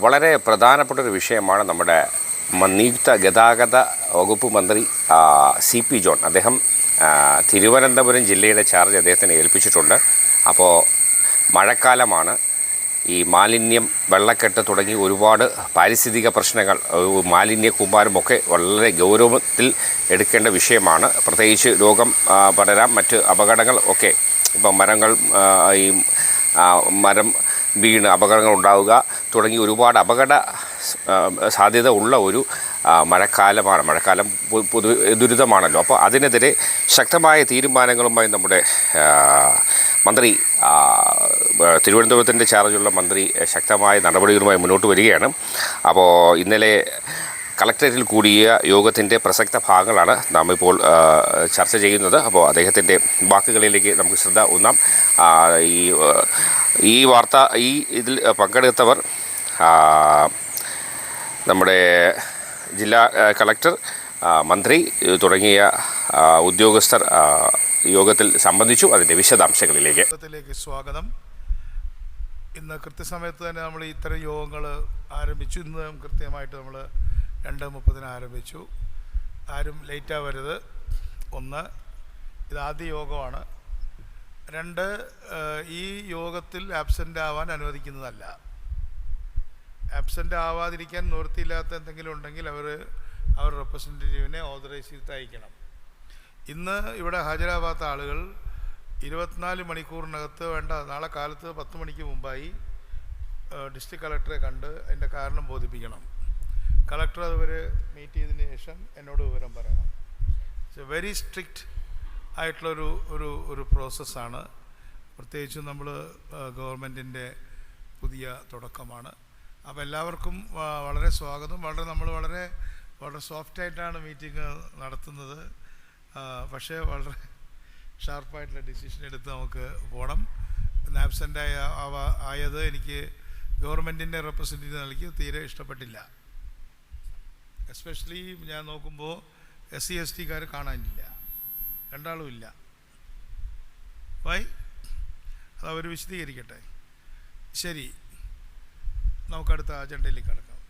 വളരെ പ്രധാനപ്പെട്ടൊരു വിഷയമാണ് നമ്മുടെ നിയുക്ത ഗതാഗത വകുപ്പ് മന്ത്രി CP ജോൺ. അദ്ദേഹം തിരുവനന്തപുരം ജില്ലയുടെ ചാർജ് അദ്ദേഹത്തിന് ഏൽപ്പിച്ചിട്ടുണ്ട്. അപ്പോൾ മഴക്കാലമാണ്, ഈ മാലിന്യം, വെള്ളക്കെട്ട് തുടങ്ങി ഒരുപാട് പാരിസ്ഥിതിക പ്രശ്നങ്ങൾ, മാലിന്യ കൂമ്പാരമൊക്കെ വളരെ ഗൗരവത്തിൽ എടുക്കേണ്ട വിഷയമാണ്. പ്രത്യേകിച്ച് രോഗം പടരാം, മറ്റ് അപകടങ്ങൾ ഒക്കെ. ഇപ്പം മരം വീണ് അപകടങ്ങൾ ഉണ്ടാവുക തുടങ്ങി ഒരുപാട് അപകട സാധ്യത ഉള്ള ഒരു മഴക്കാലമാണ്. മഴക്കാലം ദുരിതമാണല്ലോ. അപ്പോൾ അതിനെതിരെ ശക്തമായ തീരുമാനങ്ങളുമായി നമ്മുടെ മന്ത്രി, തിരുവനന്തപുരത്തിൻ്റെ ചാർജുള്ള മന്ത്രി ശക്തമായ നടപടികളുമായി മുന്നോട്ട് വരികയാണ്. അപ്പോൾ ഇന്നലെ കളക്ടറേറ്റിൽ കൂടിയ യോഗത്തിൻ്റെ പ്രസക്ത ഭാഗങ്ങളാണ് നാം ഇപ്പോൾ ചർച്ച ചെയ്യുന്നത്. അപ്പോൾ അദ്ദേഹത്തിൻ്റെ വാക്കുകളിലേക്ക് നമുക്ക് ശ്രദ്ധ ഊന്നാം. ഈ വാർത്ത ഇതിൽ പങ്കെടുത്തവർ നമ്മുടെ ജില്ലാ കളക്ടർ, മന്ത്രി തുടങ്ങിയ ഉദ്യോഗസ്ഥർ യോഗത്തിൽ സംബന്ധിച്ചു. അതിൻ്റെ വിശദാംശങ്ങളിലേക്ക് സ്വാഗതം. ഇന്ന് കൃത്യസമയത്ത് തന്നെ നമ്മൾ ഇത്തരം യോഗങ്ങൾ ആരംഭിച്ചു. ഇന്ന് കൃത്യമായിട്ട് നമ്മൾ 2:30 ആരംഭിച്ചു. ആരും ലേറ്റാവരുത്. 1, ഇത് ആദ്യ യോഗമാണ്. 2, ഈ യോഗത്തിൽ ആബ്സെൻ്റ് ആവാൻ അനുവദിക്കുന്നതല്ല. ആബ്സെൻ്റ് ആവാതിരിക്കാൻ നിവൃത്തിയില്ലാത്ത എന്തെങ്കിലും ഉണ്ടെങ്കിൽ അവർ റെപ്രസെൻറ്റേറ്റീവിനെ ഓതറൈസ് ചെയ്ത് അയക്കണം. ഇന്ന് ഇവിടെ ഹാജരാവാത്ത ആളുകൾ 24 മണിക്കൂറിനകത്ത് വേണ്ട, നാളെ കാലത്ത് 10 മണിക്ക് മുമ്പായി ഡിസ്ട്രിക്ട് കളക്ടറെ കണ്ട് അതിൻ്റെ കാരണം ബോധിപ്പിക്കണം. കളക്ടർ അതുവരെ മീറ്റ് ചെയ്തതിന് ശേഷം എന്നോട് വിവരം പറയണം. ഇറ്റ്സ് എ വെരി സ്ട്രിക്റ്റ് ആയിട്ടുള്ളൊരു പ്രോസസ്സാണ്. പ്രത്യേകിച്ചും നമ്മൾ ഗവൺമെൻറ്റിൻ്റെ പുതിയ തുടക്കമാണ്. അപ്പോൾ എല്ലാവർക്കും വളരെ സ്വാഗതം. വളരെ സോഫ്റ്റായിട്ടാണ് മീറ്റിംഗ് നടത്തുന്നത്. പക്ഷേ വളരെ ഷാർപ്പായിട്ടുള്ള ഡിസിഷൻ എടുത്ത് നമുക്ക് പോകണം. ഇന്ന് ആബ്സെൻ്റ് ആയത് എനിക്ക് ഗവൺമെൻറ്റിൻ്റെ റെപ്രസെൻറ്റേറ്റീവ് നൽകി തീരെ ഇഷ്ടപ്പെട്ടില്ല. എസ്പെഷ്യലി ഞാൻ നോക്കുമ്പോൾ SC ST കാണാനില്ല, 2 ആളും ഇല്ല. വൈ? അതവർ വിശദീകരിക്കട്ടെ. ശരി, നമുക്കടുത്ത അജണ്ടയിലേക്ക് കടക്കാം.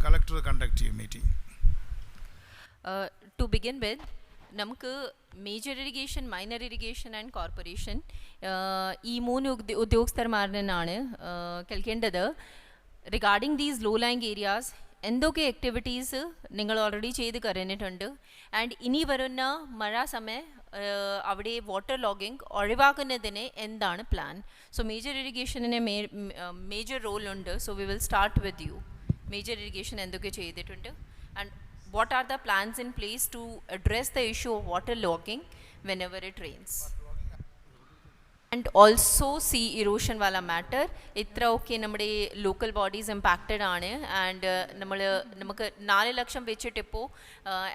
കളക്ടർ കണ്ടക്ട് ചെയ്യും മീറ്റിംഗ്. To begin with, നമുക്ക് major irrigation, minor irrigation and corporation ഈ 3 ഉദ്യോഗസ്ഥന്മാരിനാണ് കേൾക്കേണ്ടത്. Regarding these low lying areas എന്തൊക്കെ ആക്ടിവിറ്റീസ് നിങ്ങൾ ഓൾറെഡി ചെയ്ത് കഴിഞ്ഞിട്ടുണ്ട്, ആൻഡ് ഇനി വരുന്ന മഴ സമയം അവിടെ വാട്ടർ ലോഗിങ് ഒഴിവാക്കുന്നതിന് എന്താണ് പ്ലാൻ? സോ മേജർ ഇറിഗേഷന് മേജർ റോൾ ഉണ്ട്. So we will start with you. Major irrigation എന്തൊക്കെ ചെയ്തിട്ടുണ്ട്, and what are the plans in place to address the issue of water logging whenever it rains? And also sea erosion wala matter. Itra okay നമ്മുടെ local bodies impacted ആണ്, and നമുക്ക് 4 ലക്ഷം വെച്ചിട്ട് ഇപ്പോൾ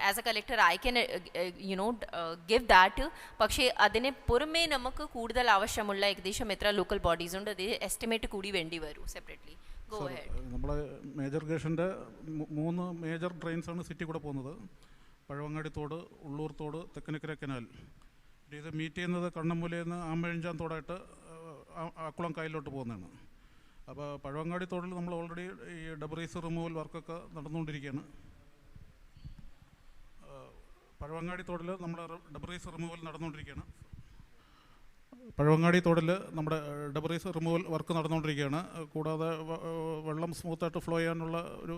as A collector I can give that. പക്ഷേ അതിന് പുറമേ നമുക്ക് കൂടുതൽ ആവശ്യമുള്ള ഏകദേശം എത്ര ലോക്കൽ ബോഡീസ് ഉണ്ട്, അത് എസ്റ്റിമേറ്റ് കൂടി വേണ്ടി വരും സെപ്പറേറ്റ്ലി. നമ്മുടെ മേജർ ഇറിഗേഷൻ്റെ 3 മേജർ ഡ്രെയിൻസാണ് സിറ്റി കൂടെ പോകുന്നത്. പഴവങ്ങാടി തോട്, ഉള്ളൂർ തോട്, തെക്കനിക്കര കനാൽ. ഇത് മീറ്റ് ചെയ്യുന്നത് കണ്ണമ്പുലയിൽ നിന്ന് ആമ്പഴിഞ്ചാൻ തോടായിട്ട് ആക്കുളം കായലിലോട്ട് പോകുന്നതാണ്. അപ്പോൾ പഴവങ്ങാടി തോടിൽ നമ്മൾ ഓൾറെഡി ഈ ഡബ്രീസ് റിമൂവൽ വർക്കൊക്കെ നടന്നുകൊണ്ടിരിക്കുകയാണ്. പഴവങ്ങാടി തോടിൽ നമ്മുടെ ഡബ്രീസ് റിമൂവൽ നടന്നുകൊണ്ടിരിക്കുകയാണ്. പഴവങ്ങാടി തോടിൽ നമ്മുടെ ഡബ്രീസ് റിമൂവൽ വർക്ക് നടന്നുകൊണ്ടിരിക്കുകയാണ്. കൂടാതെ വെള്ളം സ്മൂത്തായിട്ട് ഫ്ലോ ചെയ്യാനുള്ള ഒരു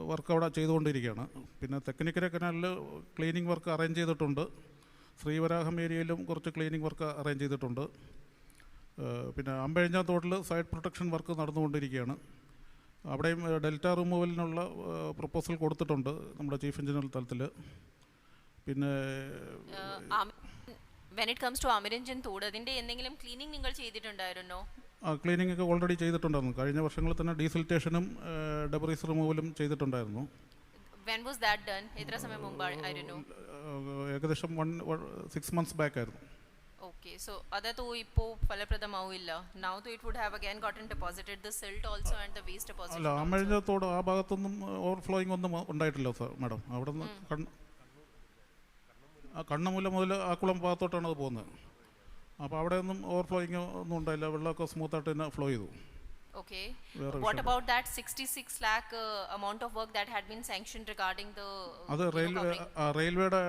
വർക്ക് അവിടെ ചെയ്തുകൊണ്ടിരിക്കുകയാണ്. പിന്നെ തെക്കനിക്കര കനാലിൽ ക്ലീനിങ് വർക്ക് അറേഞ്ച് ചെയ്തിട്ടുണ്ട്. ശ്രീവരാഹം ഏരിയയിലും കുറച്ച് ക്ലീനിങ് വർക്ക് അറേഞ്ച് ചെയ്തിട്ടുണ്ട്. പിന്നെ അമ്പഴിഞ്ഞാൻ തോട്ടിൽ സൈഡ് പ്രൊട്ടക്ഷൻ വർക്ക് നടന്നുകൊണ്ടിരിക്കുകയാണ്. അവിടെയും ഡെൽറ്റ റിമൂവലിനുള്ള പ്രപ്പോസൽ കൊടുത്തിട്ടുണ്ട് നമ്മുടെ ചീഫ് എഞ്ചിനീയർ തലത്തിൽ. പിന്നെ when it comes to അമരഞ്ചൻ തോട്, അതിൻ്റെ എന്തെങ്കിലും ക്ലീനിങ് നിങ്ങൾ ചെയ്തിട്ടുണ്ടായിരുന്നോ? ക്ലീനിങ് ഒക്കെ ഓൾറെഡി ചെയ്തിട്ടുണ്ടായിരുന്നു. കഴിഞ്ഞ വർഷങ്ങളിൽ തന്നെ ഡീസൽറ്റേഷനും ഡബ്രീസ് റിമൂവലും ചെയ്തിട്ടുണ്ടായിരുന്നു. When was that done? എത്ര സമയം മുമ്പായിരുന്നു? ഏകദേശം 6 months ബാക്ക് ആയിരുന്നു. Okay, so അതോ ഇപ്പോൾ ഫലപ്രദമാവില്ല. Now it would have again gotten deposited the silt also and the waste deposit. അല്ല, അമരഞ്ച തോട് ആ ഭാഗത്തൊന്നും ഓവർഫ്ലോയിങ് ഒന്നും ഉണ്ടായിട്ടില്ല സാർ മാഡം. അവിടെ നിന്ന് കണ്ണമുല മുതൽ ആക്കുളം ഭാഗത്തോട്ടാണ് അത് പോകുന്നത്. അപ്പോൾ അവിടെ ഒന്നും ഓവർഫ്ലോയിങ് ഒന്നും ഉണ്ടായില്ല. വെള്ളമൊക്കെ സ്മൂത്തായിട്ട് തന്നെ ഫ്ലോ ചെയ്തു. Okay. വേറെ What about that 66 lakh amount of work that had been sanctioned regarding the അത് റെയിൽവേയുടെ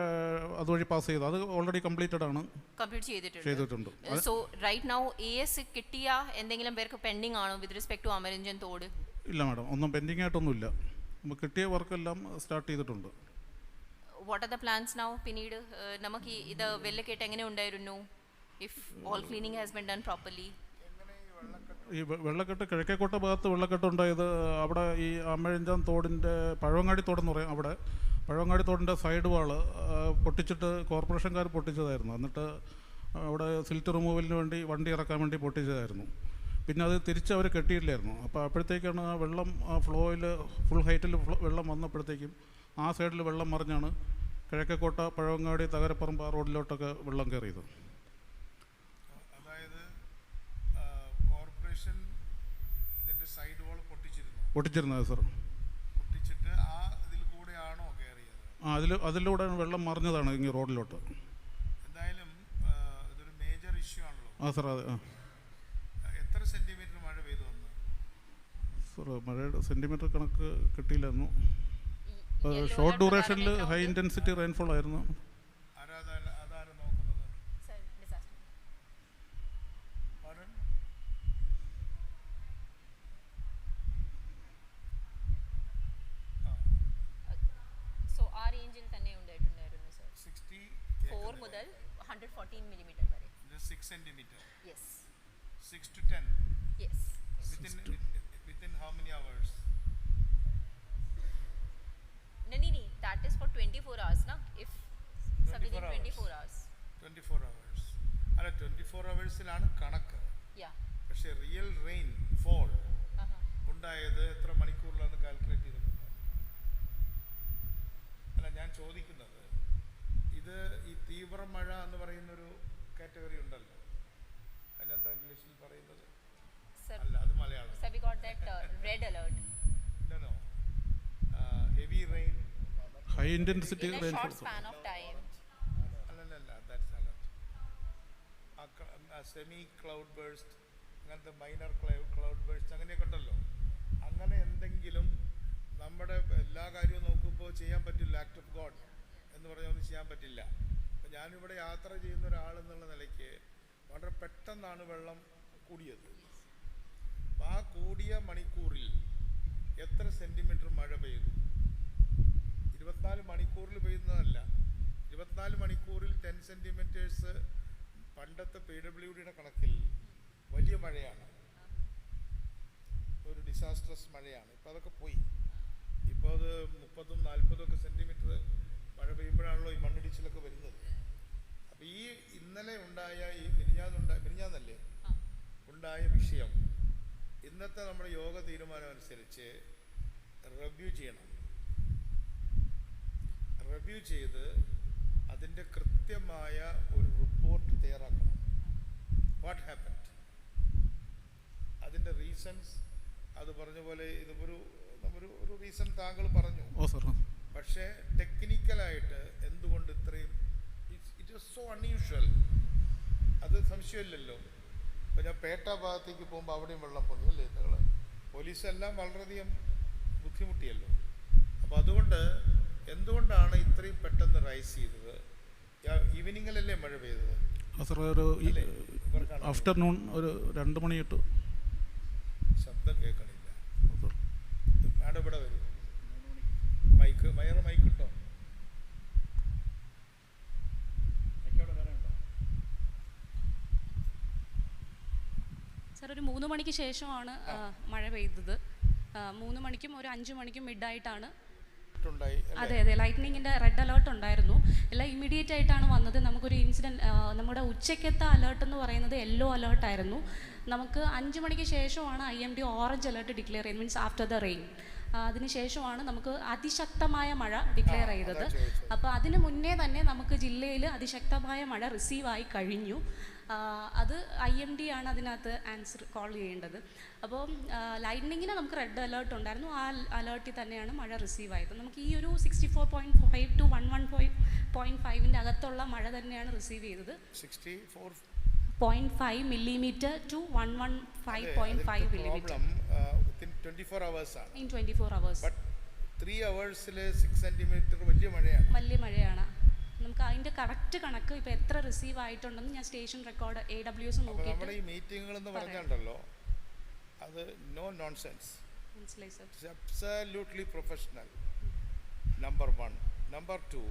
അതുവഴി പാസ് ചെയ്തു, അത് ഓൾറെഡി കംപ്ലീറ്റഡ് ആണ്, complete ചെയ്തിട്ടുണ്ട്. So right now AS കിട്ടിയ എന്തെങ്കിലും പേർക്ക് പെൻഡിങ് ആണോ വിത്ത് റെസ്പെക്ട് ടു അമരഞ്ചൻ തോട്? ഇല്ല മാഡം, ഒന്നും പെൻഡിങ് ആയിട്ടൊന്നുമില്ല, നമുക്ക് കിട്ടിയ വർക്കെല്ലാം സ്റ്റാർട്ട് ചെയ്തിട്ടുണ്ട്. What are the plans now? പിന്നീട് നമുക്ക് ഇത് വെള്ളക്കെട്ട് എങ്ങനെ ഉണ്ടായിരുന്നു if all cleaning has been done properly? ഈ വെള്ളക്കെട്ട് കിഴക്കേക്കോട്ട ഭാഗത്ത് വെള്ളക്കെട്ടുണ്ടായത് അവിടെ ഈ അമ്മഴഞ്ചാൻ തോടിൻ്റെ പഴവങ്ങാടി തോടെന്ന് പറയും, അവിടെ പഴവങ്ങാടി തോടിൻ്റെ സൈഡ് വാള് പൊട്ടിച്ചിട്ട് കോർപ്പറേഷൻകാർ പൊട്ടിച്ചതായിരുന്നു. എന്നിട്ട് അവിടെ സിൽറ്റ് റിമൂവലിന് വേണ്ടി വണ്ടി ഇറക്കാൻ വേണ്ടി പൊട്ടിച്ചതായിരുന്നു. പിന്നെ അത് തിരിച്ച് അവർ കെട്ടിയില്ലായിരുന്നു. അപ്പോൾ അപ്പോഴത്തേക്കാണ് ആ വെള്ളം ആ ഫ്ലോയിൽ ഫുൾ ഹൈറ്റിൽ വെള്ളം വന്നപ്പോഴത്തേക്കും ആ സൈഡിൽ വെള്ളം മറിഞ്ഞാണ് കിഴക്കേക്കോട്ട പഴവങ്ങാടി തകരപ്പറമ്പ് ആ റോഡിലോട്ടൊക്കെ വെള്ളം കയറിയത്. ഇതിന്റെ സൈഡ് വാൾ പൊട്ടിച്ചിരുന്നത് സാർ. പൊട്ടിച്ചിട്ട് ആ ഇതിൽ കൂടെയാണോ കയറിയത്? അതിലൂടെ വെള്ളം മറിഞ്ഞതാണ് ഇങ്ങനെ റോഡിലോട്ട്. എന്തായാലും ഇതൊരു മേജർ ഇഷ്യൂ ആണല്ലോ. സാർ അതെ. എത്ര സെന്റിമീറ്റർ മഴ പെയ്തു വന്നു സാർ? മഴയുടെ സെന്റിമീറ്റർ കണക്ക് കിട്ടിയില്ലായിരുന്നു. ഷോർട്ട് ഡ്യൂറേഷനിൽ ഹൈ ഇൻറ്റൻസിറ്റി റെയിൻഫോൾ ആയിരുന്നു. അതാരും നോക്കുന്നത് സോ ആ റേഞ്ചിൽ തന്നെ ഉണ്ടായിട്ടുണ്ടായിരുന്നു സർ. 64 മുതൽ 114 മില്ലിമീറ്റർ വരെ. 6 centimeter. Yes. 6 to 10. Yes. Within how many hours? No, that is for 24 hours, na? If within 24 hours. 24 hours. അല്ല 24 hours-ലാണ് കണക്ക്. Yeah. പക്ഷേ റിയൽ റെയിൻ ഫോൾ ഉണ്ടായത് എത്ര മണിക്കൂറിലാണെന്ന് കാൽക്കുലേറ്റ് ചെയ്തിട്ടുണ്ട്? അല്ല, ഞാൻ ചോദിക്കുന്നത് ഇത് ഈ തീവ്ര മഴ എന്ന് പറയുന്നൊരു കാറ്റഗറി ഉണ്ടല്ലോ, അതിനെന്താ ഇംഗ്ലീഷിൽ പറയുന്നത്? അല്ല, അത് Malayalam. So we got that red alert. No. Heavy rain. High intensity in a rainfall. short span of time. അല്ലല്ല, that's alert. Semi cloud burst, അങ്ങനത്തെ മൈനർ ക്ലൗഡ് ബേഴ്സ്റ്റ് അങ്ങനെയൊക്കെ ഉണ്ടല്ലോ. അങ്ങനെ എന്തെങ്കിലും നമ്മുടെ എല്ലാ കാര്യവും നോക്കുമ്പോൾ ചെയ്യാൻ പറ്റില്ല. ആക്ട് ഓഫ് ഗോഡ് എന്ന് പറഞ്ഞാൽ ഒന്നും ചെയ്യാൻ പറ്റില്ല. അപ്പം ഞാനിവിടെ യാത്ര ചെയ്യുന്ന ഒരാളെന്നുള്ള നിലയ്ക്ക് വളരെ പെട്ടെന്നാണ് വെള്ളം കൂടിയത്. അപ്പം ആ കൂടിയ മണിക്കൂറിൽ എത്ര സെൻറ്റിമീറ്റർ മഴ പെയ്തു? 24 മണിക്കൂറിൽ പെയ്യുന്നതല്ല. 24 മണിക്കൂറിൽ 10 സെൻറ്റിമീറ്റേഴ്സ് പണ്ടത്തെ PWDയുടെ കണക്കിൽ വലിയ മഴയാണ്, ഒരു ഡിസാസ്ട്രസ് മഴയാണ്. ഇപ്പോൾ അതൊക്കെ പോയി. ഇപ്പോൾ അത് 30-40 സെൻറ്റിമീറ്റർ മഴ പെയ്യുമ്പോഴാണല്ലോ ഈ മണ്ണിടിച്ചിലൊക്കെ വരുന്നത്. അപ്പോൾ ഈ ഇന്നലെ ഉണ്ടായ ഈ മിനിഞ്ഞാന്നല്ലേ ഉണ്ടായ വിഷയം ഇന്നത്തെ നമ്മുടെ യോഗ തീരുമാനം അനുസരിച്ച് റിവ്യൂ ചെയ്യണം. റിവ്യൂ ചെയ്ത് അതിൻ്റെ കൃത്യമായ ഒരു റിപ്പോർട്ട് തയ്യാറാക്കണം. വാട്ട് ഹാപ്പൻഡ്, അതിൻ്റെ റീസൺസ്. അത് പറഞ്ഞ പോലെ ഇതൊരു റീസൺ താങ്കൾ പറഞ്ഞു. പക്ഷേ ടെക്നിക്കലായിട്ട് എന്തുകൊണ്ട് ഇത്രയും ഇറ്റ് വാസ് സോ അൺയൂഷ്വൽ, അത് സംശയമില്ലല്ലോ. ഇപ്പോൾ ഞാൻ പേട്ട ഭാഗത്തേക്ക് പോകുമ്പോൾ അവിടെയും വെള്ളം പൊങ്ങി അല്ലേ? നിങ്ങൾ പോലീസെല്ലാം വളരെയധികം ബുദ്ധിമുട്ടിയല്ലോ. അപ്പോൾ അതുകൊണ്ട് എന്തുകൊണ്ടാണ് ഇത്രയും പെട്ടെന്ന് റൈസ് ചെയ്തത്? ഈവനിങ്ങിലല്ലേ മഴ പെയ്തത്? ആഫ്റ്റർനൂൺ ഒരു 2 മണി തൊട്ട് ശബ്ദം കേൾക്കണില്ല. മാഡം ഇവിടെ വരും. മൈക്ക് ഉണ്ടോ? സാർ, ഒരു 3 മണിക്ക് ശേഷമാണ് മഴ പെയ്തത്. 3 മണിക്കും ഒരു 5 മണിക്കും മിഡായിട്ടാണ്. അതെ, ലൈറ്റ്നിങ്ങിൻ്റെ റെഡ് അലേർട്ട് ഉണ്ടായിരുന്നു. എല്ലാം ഇമ്മീഡിയറ്റ് ആയിട്ടാണ് വന്നത്. നമുക്കൊരു ഇൻസിഡൻറ്റ്, നമ്മുടെ ഉച്ചയ്ക്കത്തെ അലേർട്ട് എന്ന് പറയുന്നത് യെല്ലോ അലേർട്ടായിരുന്നു. നമുക്ക് 5 മണിക്ക് ശേഷമാണ് IMD ഓറഞ്ച് അലേർട്ട് ഡിക്ലെയർ ചെയ്യുന്നത്, മീൻസ് ആഫ്റ്റർ ദ റെയിൻ. അതിനുശേഷമാണ് നമുക്ക് അതിശക്തമായ മഴ ഡിക്ലെയർ ചെയ്തത്. അപ്പോൾ അതിന് മുന്നേ തന്നെ നമുക്ക് ജില്ലയിൽ അതിശക്തമായ മഴ റിസീവായി കഴിഞ്ഞു. അത് IMD ആണ് അതിനകത്ത് ആൻസർ കോൾ ചെയ്യേണ്ടത്. അപ്പോൾ ലൈറ്റ്നിങ്ങിന് നമുക്ക് റെഡ് അലേർട്ട് ഉണ്ടായിരുന്നു. ആ അലേർട്ടിൽ തന്നെയാണ് മഴ റിസീവ് ആയത്. നമുക്ക് ഈ ഒരു 64.5 to 11.5 അകത്തുള്ള മഴ തന്നെയാണ് റിസീവ് ചെയ്തത്. 0.5 millimeter to 115.5 millimeter problem within 24 hours ആണ്. in 24 hours. ബട്ട് 3 hours-ൽ 6 സെൻറ്റിമീറ്റർ വലിയ മഴയാണ്. വലിയ മഴയാണ്. നമുക്ക് അതിൻ്റെ കറക്റ്റ് കണക്ക് ഇപ്പോൾ എത്ര റിസീവ് ആയിട്ടുണ്ടെന്ന് ഞാൻ സ്റ്റേഷൻ റെക്കോർഡ് AWS അപ്പോൾ നമ്മുടെ നോക്കിയിട്ട് ഈ മീറ്റിങ്ങുകൾ എന്ന് പറഞ്ഞുണ്ടല്ലോ, അത് നോ നോൺസെൻസ്, മനസ്സിലായി sir. It's absolutely professional. Number 1. Number 2,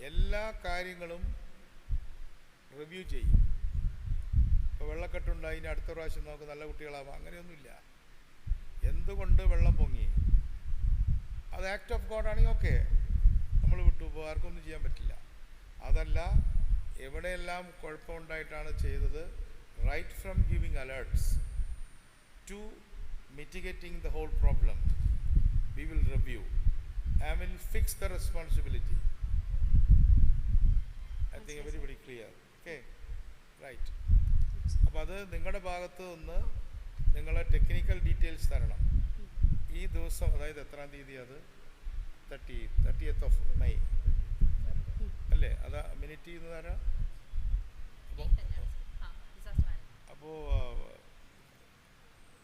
എല്ലാ കാര്യങ്ങളും റിവ്യൂ ചെയ്യും. ഇപ്പോൾ വെള്ളക്കെട്ടുണ്ടായി, ഇനി അടുത്ത പ്രാവശ്യം നമുക്ക് നല്ല കുട്ടികളാവാം, അങ്ങനെയൊന്നുമില്ല. എന്തുകൊണ്ട് വെള്ളം പൊങ്ങി, അത് ആക്ട് ഓഫ് ഗോഡ് ആണെങ്കിൽ ഓക്കെ, നമ്മൾ വിട്ടുപോകും, ആർക്കൊന്നും ചെയ്യാൻ പറ്റില്ല. അതല്ല, എവിടെയെല്ലാം കുഴപ്പമുണ്ടായിട്ടാണ് ചെയ്തത്, right from giving alerts to mitigating the whole problem, we will review and will fix the responsibility. I think very very clear. Okay, right. അപ്പോൾ അത് നിങ്ങളുടെ ഭാഗത്ത് നിന്ന് നിങ്ങളെ ടെക്നിക്കൽ ഡീറ്റെയിൽസ് തരണം. ഈ ദിവസം, അതായത് എത്രാം തീയതി, അത് 30th of May അല്ലേ? അതാ മിനിറ്റ് എന്ന് തരാം. അപ്പോൾ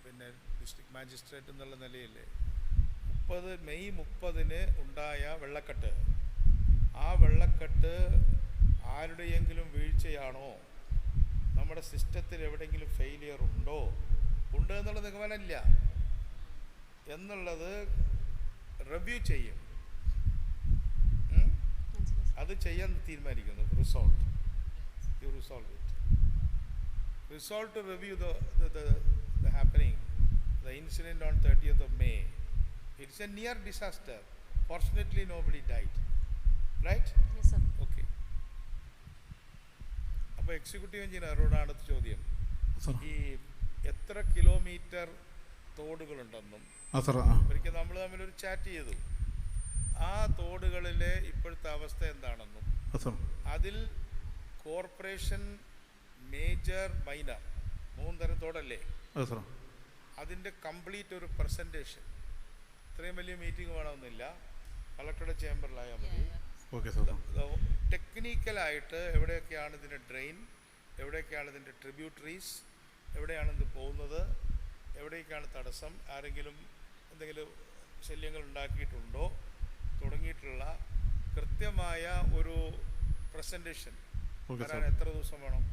പിന്നെ ഡിസ്ട്രിക്ട് മാജിസ്ട്രേറ്റ് എന്നുള്ള നിലയിൽ മെയ് 30 ഉണ്ടായ വെള്ളക്കെട്ട്, ആ വെള്ളക്കെട്ട് ആരുടെയെങ്കിലും വീഴ്ചയാണോ, നമ്മുടെ സിസ്റ്റത്തിൽ എവിടെയെങ്കിലും ഫെയിലിയർ ഉണ്ട് എന്നുള്ള നിഗമനമില്ല എന്നുള്ളത് റിവ്യൂ ചെയ്യും. അത് ചെയ്യാൻ തീരുമാനിക്കുന്നു. റിസോൾട്ട് to review the happening, the incident on 30th of May. It's a near disaster. Fortunately nobody died, right? Yes sir. Okay. അപ്പോൾ എക്സിക്യൂട്ടീവ് എഞ്ചിനീയറോടാണ് ചോദ്യം, ഈ എത്ര കിലോമീറ്റർ തോടുകളുണ്ടെന്നും ഒരിക്കൽ നമ്മൾ തമ്മിലൊരു ചാറ്റ് ചെയ്തു, ആ തോടുകളിലെ ഇപ്പോഴത്തെ അവസ്ഥ എന്താണെന്നും, അതിൽ കോർപ്പറേഷൻ, മേജർ, മൈനർ 3 തരം തോടല്ലേ, അതിൻ്റെ കംപ്ലീറ്റ് ഒരു പ്രസൻറ്റേഷൻ, ഇത്രയും വലിയ മീറ്റിംഗ് വേണമെന്നില്ല, കളക്ടറുടെ ചേംബറിലായാൽ മതി. ടെക്നിക്കലായിട്ട് എവിടെയൊക്കെയാണ് ഇതിൻ്റെ ഡ്രെയിൻ, എവിടെയൊക്കെയാണ് ഇതിൻ്റെ ട്രിബ്യൂട്ടറീസ്, എവിടെയാണ് ഇത് പോകുന്നത്, എവിടേക്കാണ് തടസ്സം, ആരെങ്കിലും എന്തെങ്കിലും ശല്യങ്ങൾ ഉണ്ടാക്കിയിട്ടുണ്ടോ തുടങ്ങിയിട്ടുള്ള കൃത്യമായ ഒരു പ്രസൻറ്റേഷൻ വരാൻ എത്ര ദിവസം വേണം?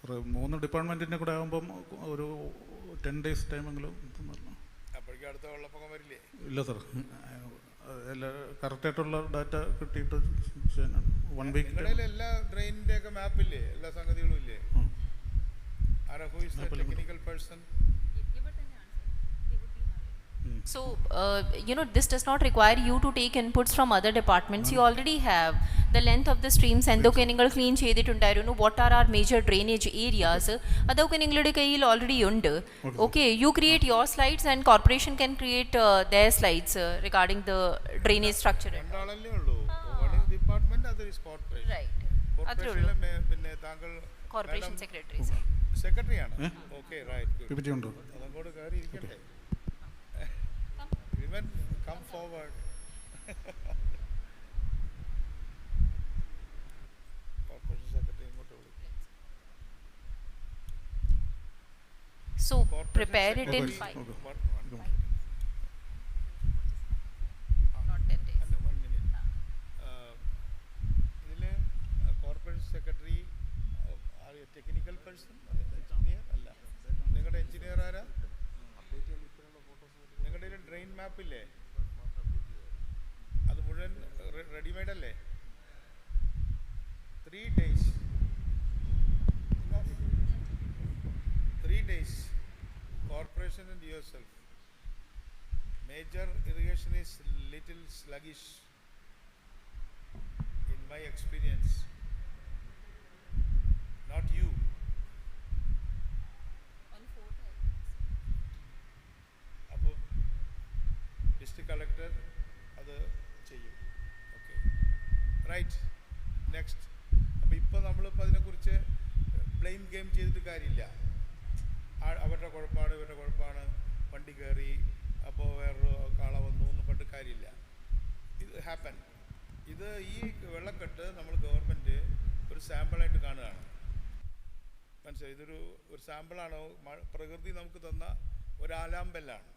3 ഡിപ്പാർട്ട്മെൻറ്റിൻ്റെ കൂടെ ആകുമ്പം ഒരു 10 days ടൈമെങ്കിലും. അപ്പോഴേക്കും അടുത്ത വെള്ളപ്പൊക്കം വരില്ലേ? ഇല്ല സാർ, എല്ലാ കറക്റ്റായിട്ടുള്ള ഡാറ്റ കിട്ടിയിട്ട് 1 week. നിങ്ങളുടെ എല്ലാ ഡ്രെയിനിൻ്റെ ഒക്കെ മാപ്പില്ലേ, എല്ലാ സംഗതികളും ഇല്ലേ? ആരാ, who is the technical person? So, this does not require you to take inputs from other departments. You already have the length of the streams. എന്തൊക്കെ നിങ്ങൾ ക്ലീൻ ചെയ്തിട്ടുണ്ടായിരുന്നു, what are our major drainage areas, അതൊക്കെ നിങ്ങളുടെ കയ്യിൽ already ഉണ്ട്. Okay, you create your slides and corporation can create their slides regarding the drainage structure. രണ്ടാളല്ലേ ഉള്ളൂ, one is department, other is corporation. Right. Corporation പിന്നെ താങ്കൾ Corporation secretary sir. Secretary ആണ്. Okay, right, good. PPT ഉണ്ടോ? അതങ്ങോട്ട് കയറി ഇരിക്കട്ടെ. Women, come forward. Corporation secretary ingottu vilikku. So, prepare it in 5. Not 10 days. 1 minute. ഇതില് corporation secretary, are you a technical person? Engineer? അല്ല. നിങ്ങളുടെ എഞ്ചിനീയർ ആരാ? നിങ്ങളുടെ ഡ്രെയിൻ മാപ്പ് ഇല്ലേ, അത് മുഴുവൻ റെഡിമെയ്ഡ് അല്ലേ? 3 days. 3 days. Corporation and yourself. Major irrigation is little sluggish in my experience. Not you. അപ്പോൾ ഡിസ്ട്രിക്ട് കളക്ടർ അത് ചെയ്യും. Okay, right. നെക്സ്റ്റ്. അപ്പോൾ ഇപ്പോൾ നമ്മളിപ്പോൾ അതിനെക്കുറിച്ച് ബ്ലെയിം ഗെയിം ചെയ്തിട്ട് കാര്യമില്ല. അവരുടെ കുഴപ്പമാണ്, ഇവരുടെ കുഴപ്പമാണ്, വണ്ടി കയറി അപ്പോൾ വേറൊരു കാള വന്നു എന്ന് പറഞ്ഞിട്ട് കാര്യമില്ല. ഇത് ഹാപ്പൻ. ഇത് ഈ വെള്ളക്കെട്ട് നമ്മൾ ഗവൺമെൻറ് ഒരു സാമ്പിളായിട്ട് കാണുകയാണ്. മനസ്സിലായി? ഇതൊരു സാമ്പിളാണ്. പ്രകൃതി നമുക്ക് തന്ന ഒരു ആലാമ്പലാണ്.